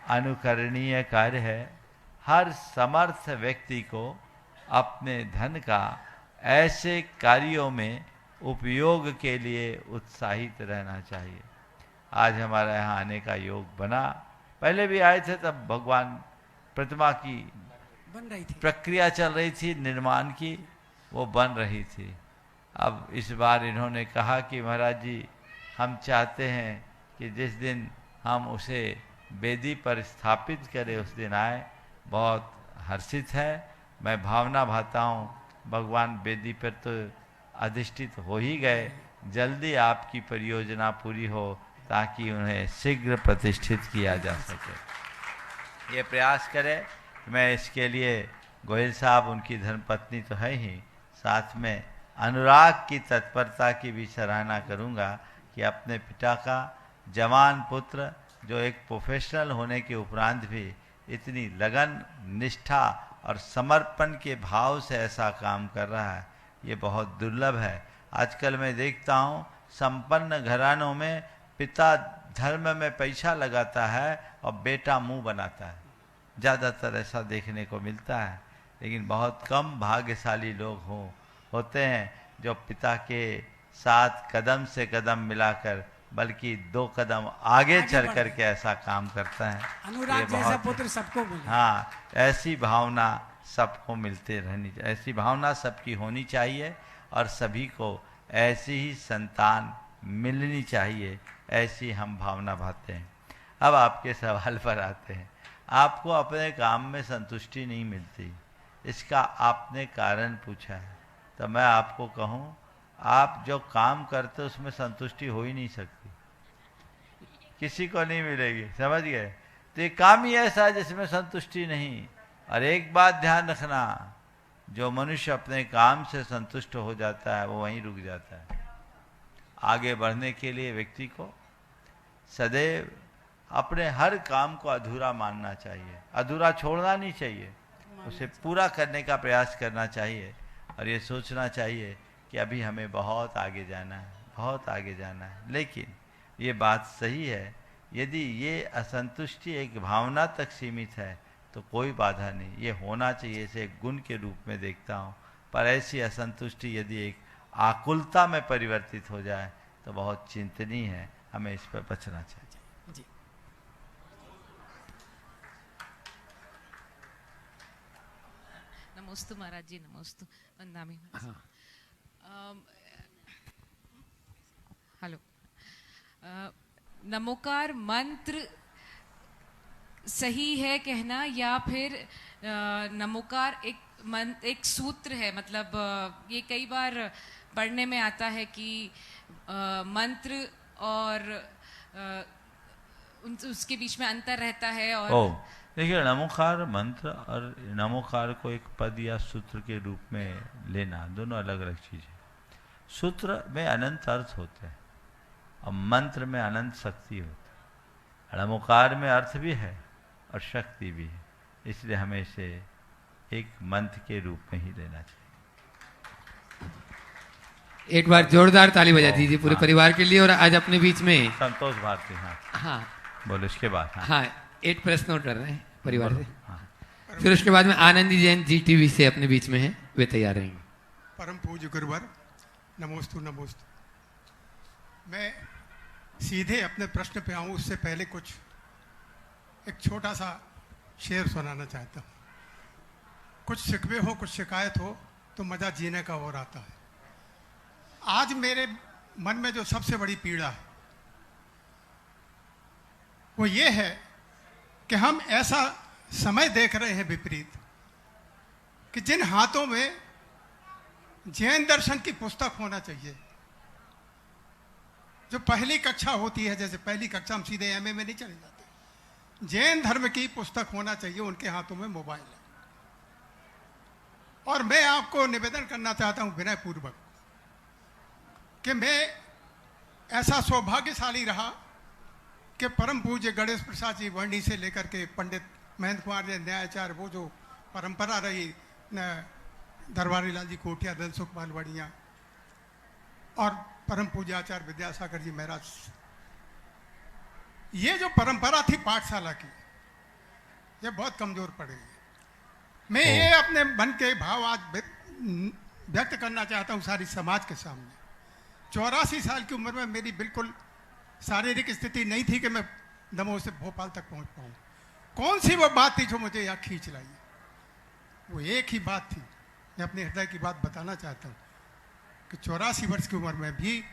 अनुकरणीय कार्य है। हर समर्थ व्यक्ति को अपने धन का ऐसे कार्यों में उपयोग के लिए उत्साहित रहना चाहिए। आज हमारा यहाँ आने का योग बना। पहले भी आए थे तब भगवान प्रतिमा की बन रही थी, प्रक्रिया चल रही थी निर्माण की, वो बन रही थी। अब इस बार इन्होंने कहा कि महाराज जी हम चाहते हैं कि जिस दिन हम उसे वेदी पर स्थापित करें उस दिन आए। बहुत हर्षित है, मैं भावना भाता हूँ। भगवान वेदी पर तो अधिष्ठित हो ही गए, जल्दी आपकी परियोजना पूरी हो ताकि उन्हें शीघ्र प्रतिष्ठित किया जा सके। ये प्रयास करें। मैं इसके लिए गोयल साहब उनकी धर्मपत्नी तो है ही, साथ में अनुराग की तत्परता की भी सराहना करूंगा कि अपने पिता का जवान पुत्र जो एक प्रोफेशनल होने के उपरांत भी इतनी लगन, निष्ठा और समर्पण के भाव से ऐसा काम कर रहा है, ये बहुत दुर्लभ है। आजकल मैं देखता हूँ संपन्न घरानों में पिता धर्म में पैसा लगाता है और बेटा मुंह बनाता है। ज़्यादातर ऐसा देखने को मिलता है, लेकिन बहुत कम भाग्यशाली लोग होते हैं जो पिता के साथ कदम से कदम मिलाकर बल्कि 2 कदम आगे चल करके ऐसा काम करता है। अनुराग जैसा पुत्र सबको मिले। हाँ, ऐसी भावना सबको मिलते रहनी चाहिए, ऐसी भावना सबकी होनी चाहिए और सभी को ऐसी ही संतान मिलनी चाहिए, ऐसी हम भावना भाते हैं। अब आपके सवाल पर आते हैं। आपको अपने काम में संतुष्टि नहीं मिलती, इसका आपने कारण पूछा है, तो मैं आपको कहूँ आप जो काम करते उसमें संतुष्टि हो ही नहीं सकती, किसी को नहीं मिलेगी, समझ गए। तो ये काम ही ऐसा है जिसमें संतुष्टि नहीं। और एक बात ध्यान रखना, जो मनुष्य अपने काम से संतुष्ट हो जाता है वो वहीं रुक जाता है। आगे बढ़ने के लिए व्यक्ति को सदैव अपने हर काम को अधूरा मानना चाहिए, अधूरा छोड़ना नहीं चाहिए, उसे पूरा करने का प्रयास करना चाहिए और ये सोचना चाहिए कि अभी हमें बहुत आगे जाना है, बहुत आगे जाना है। लेकिन ये बात सही है, यदि ये असंतुष्टि एक भावना तक सीमित है तो कोई बाधा नहीं, ये होना चाहिए, इसे एक गुण के रूप में देखता हूँ। पर ऐसी असंतुष्टि यदि एक आकुलता में परिवर्तित हो जाए तो बहुत चिंतनीय है, हमें इस पर बचना चाहिए। जी। नमोस्तु महाराज जी, नमोस्तु। वंदामी हेलो। नमोकार मंत्र सही है कहना या फिर नमोकार एक सूत्र है? मतलब ये कई बार पढ़ने में आता है कि मंत्र और उसके बीच में अंतर रहता है। और देखिए, नमोकार मंत्र और नमोकार को एक पद या सूत्र के रूप में लेना दोनों अलग अलग चीज़ है। सूत्र में अनंत अर्थ होते हैं और मंत्र में अनंत शक्ति होती है। नमोकार में अर्थ भी है और शक्ति भी है, इसलिए हमें इसे एक मंत्र के रूप में ही लेना चाहिए। एक बार जोरदार ताली बजा दीजिए पूरे परिवार के लिए। और आज अपने बीच में संतोष भारती। हाँ बोलो इसके बाद। हाँ एक प्रश्न नोट कर रहे हैं परिवार से। फिर उसके बाद में आनंदी जैन GTV से अपने बीच में है, वे तैयार रहेंगे। परम पूज्य गुरुवर, नमोस्तु नमोस्तु। मैं सीधे अपने प्रश्न पे आऊँ उससे पहले कुछ एक छोटा सा शेर सुनाना चाहता हूँ। कुछ शिकवे हो, कुछ शिकायत हो तो मज़ा जीने का और आता है। आज मेरे मन में जो सबसे बड़ी पीड़ा है वो ये है कि हम ऐसा समय देख रहे हैं विपरीत कि जिन हाथों में जैन दर्शन की पुस्तक होना चाहिए, जो पहली कक्षा होती है, जैसे पहली कक्षा हम सीधे MA में नहीं चले जाते, जैन धर्म की पुस्तक होना चाहिए, उनके हाथों में मोबाइल है। और मैं आपको निवेदन करना चाहता हूं विनयपूर्वक कि मैं ऐसा सौभाग्यशाली रहा कि परम पूज्य गणेश प्रसाद जी वर्णी से लेकर के पंडित महेंद्र कुमार जी न्यायाचार्य, वो जो परंपरा रही दरबारी लाल जी कोटिया, दलसुख बालवाड़िया और परम पूज्य आचार्य विद्यासागर जी महाराज, ये जो परंपरा थी पाठशाला की, ये बहुत कमजोर पड़ गई। मैं ये अपने मन के भाव आज व्यक्त करना चाहता हूँ सारी समाज के सामने। 84 साल की उम्र में मेरी बिल्कुल शारीरिक स्थिति नहीं थी कि मैं दमोह से भोपाल तक पहुंच पाऊँ। कौन सी वो बात थी जो मुझे यहाँ खींच लाई? वो एक ही बात थी। मैं अपने हृदय की बात बताना चाहता हूँ कि 84 वर्ष की उम्र में भी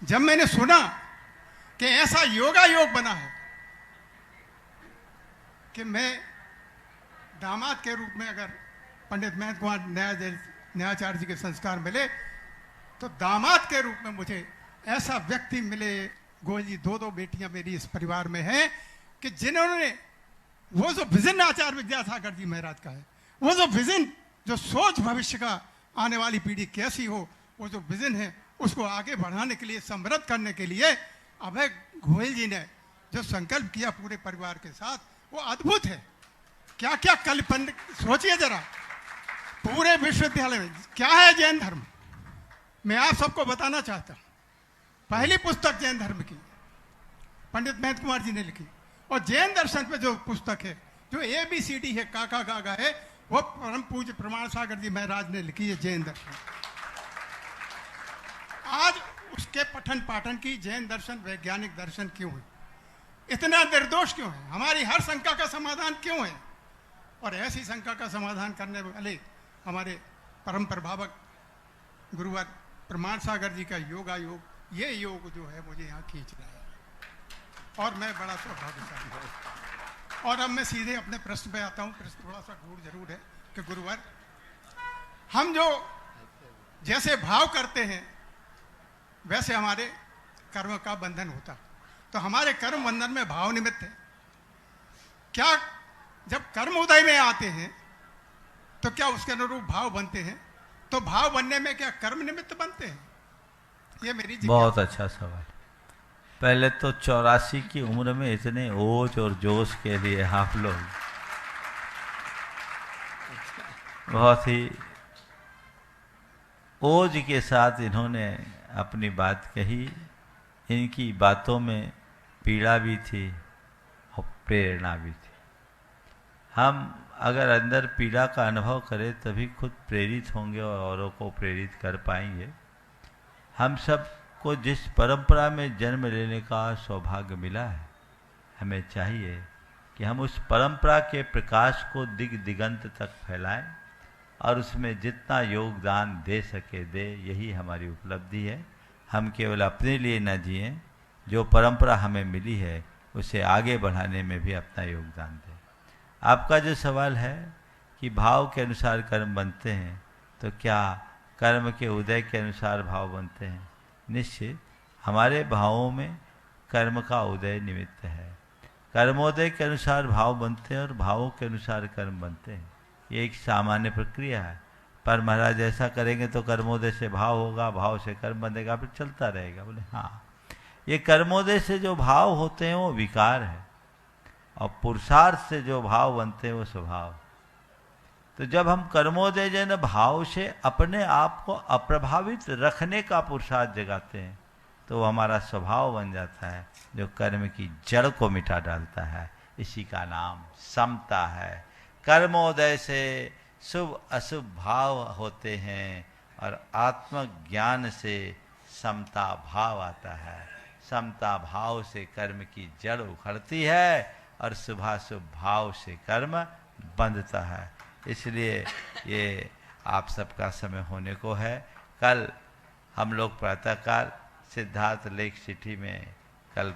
जब मैंने सुना कि ऐसा योगा योग बना है कि मैं दामाद के रूप में अगर पंडित महेंद्र कुमार न्यायाचार्य जी के संस्कार मिले तो दामाद के रूप में मुझे ऐसा व्यक्ति मिले। गोयल जी, 2 बेटियां मेरी इस परिवार में हैं कि जिन्होंने वो जो विजन आचार्य विद्यासागर जी महाराज का है, वो जो विजन, जो सोच भविष्य का, आने वाली पीढ़ी कैसी हो, वो जो विजन है उसको आगे बढ़ाने के लिए, समृद्ध करने के लिए अभय गोयल जी ने जो संकल्प किया पूरे परिवार के साथ, वो अद्भुत है। क्या क्या कल्पना, सोचिए जरा, पूरे विश्वविद्यालय में क्या है जैन धर्म, मैं आप सबको बताना चाहता हूं। पहली पुस्तक जैन धर्म की पंडित महेंद्र कुमार जी ने लिखी, और जैन दर्शन पे जो पुस्तक है, जो ABCD है, काका गागा है, वो परम पूज्य प्रमाण सागर जी महाराज ने लिखी है जैन दर्शन। आज उसके पठन पाठन की जैन दर्शन वैज्ञानिक दर्शन क्यों है? इतना निर्दोष क्यों है? हमारी हर शंका का समाधान क्यों है? और ऐसी शंका का समाधान करने वाले हमारे परम प्रभावक गुरुवर प्रमाण सागर जी का योगा योग, ये योग जो है मुझे यहाँ खींच रहा है और मैं बड़ा सौभाग्यशाली हूँ। और अब मैं सीधे अपने प्रश्न पे आता हूँ। प्रश्न थोड़ा सा गूढ़ जरूर है कि गुरुवर, हम जो जैसे भाव करते हैं वैसे हमारे कर्म का बंधन होता, तो हमारे कर्म बंधन में भाव निमित्त है क्या? जब कर्म उदय में आते हैं तो क्या उसके अनुरूप भाव बनते हैं? तो भाव बनने में क्या कर्म निमित्त बनते हैं? ये मेरी बहुत अच्छा सवाल। पहले तो 84 की उम्र में इतने ओज और जोश के लिए आप लोग बहुत ही ओज के साथ इन्होंने अपनी बात कही। इनकी बातों में पीड़ा भी थी और प्रेरणा भी थी। हम अगर अंदर पीड़ा का अनुभव करें तभी खुद प्रेरित होंगे और औरों को प्रेरित कर पाएंगे। हम सब को जिस परंपरा में जन्म लेने का सौभाग्य मिला है, हमें चाहिए कि हम उस परंपरा के प्रकाश को दिग दिगंत तक फैलाएं और उसमें जितना योगदान दे सके दे, यही हमारी उपलब्धि है। हम केवल अपने लिए न जिएं, जो परंपरा हमें मिली है उसे आगे बढ़ाने में भी अपना योगदान दें। आपका जो सवाल है कि भाव के अनुसार कर्म बनते हैं, तो क्या कर्म के उदय के अनुसार भाव बनते हैं? निश्चित हमारे भावों में कर्म का उदय निमित्त है। कर्मोदय के अनुसार भाव बनते हैं और भावों के अनुसार कर्म बनते हैं। ये एक सामान्य प्रक्रिया है। पर महाराज ऐसा करेंगे तो कर्मोदय से भाव होगा, भाव से कर्म बनेगा, फिर चलता रहेगा। बोले हाँ, ये कर्मोदय से जो भाव होते हैं वो विकार है, और पुरुषार्थ से जो भाव बनते हैं वो स्वभाव। तो जब हम कर्मोदय जन भाव से अपने आप को अप्रभावित रखने का पुरुषार्थ जगाते हैं, तो वो हमारा स्वभाव बन जाता है, जो कर्म की जड़ को मिटा डालता है। इसी का नाम समता है। कर्मोदय से शुभ अशुभ भाव होते हैं और आत्मज्ञान से समता भाव आता है। समता भाव से कर्म की जड़ उखड़ती है और शुभाशुभ भाव से कर्म बंधता है। इसलिए ये आप सबका समय होने को है। कल हम लोग प्रातःकाल सिद्धार्थ लेक सिटी में कल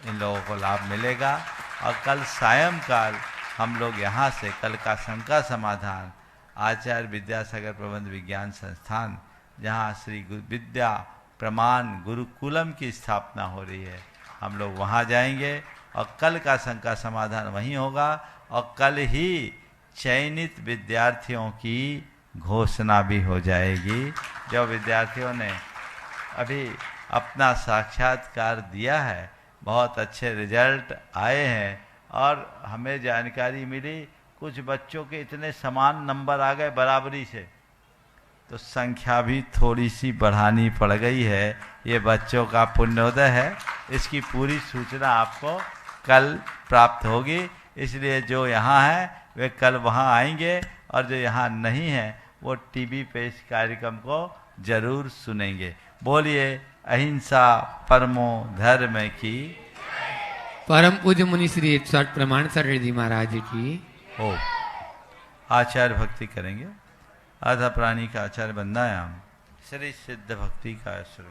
इन लोगों को लाभ मिलेगा, और कल सायंकाल हम लोग यहाँ से कल का शंका समाधान आचार्य विद्यासागर प्रबंध विज्ञान संस्थान, जहाँ श्री विद्या प्रमाण गुरुकुलम की स्थापना हो रही है, हम लोग वहाँ जाएंगे और कल का शंका समाधान वहीं होगा। और कल ही चयनित विद्यार्थियों की घोषणा भी हो जाएगी। जो विद्यार्थियों ने अभी अपना साक्षात्कार दिया है, बहुत अच्छे रिजल्ट आए हैं, और हमें जानकारी मिली कुछ बच्चों के इतने समान नंबर आ गए बराबरी से, तो संख्या भी थोड़ी सी बढ़ानी पड़ गई है। ये बच्चों का पुण्योदय है। इसकी पूरी सूचना आपको कल प्राप्त होगी। इसलिए जो यहाँ हैं वे कल वहाँ आएंगे, और जो यहाँ नहीं हैं वो टीवी पे इस कार्यक्रम को जरूर सुनेंगे। बोलिए अहिंसा परमो धर्म की। परम पूज्य मुनि श्री 108 प्रमाण सर जी महाराज की हो। आचार्य भक्ति करेंगे। आधा प्राणी का आचार्य बंदायाम श्री सिद्ध भक्ति का शुरू।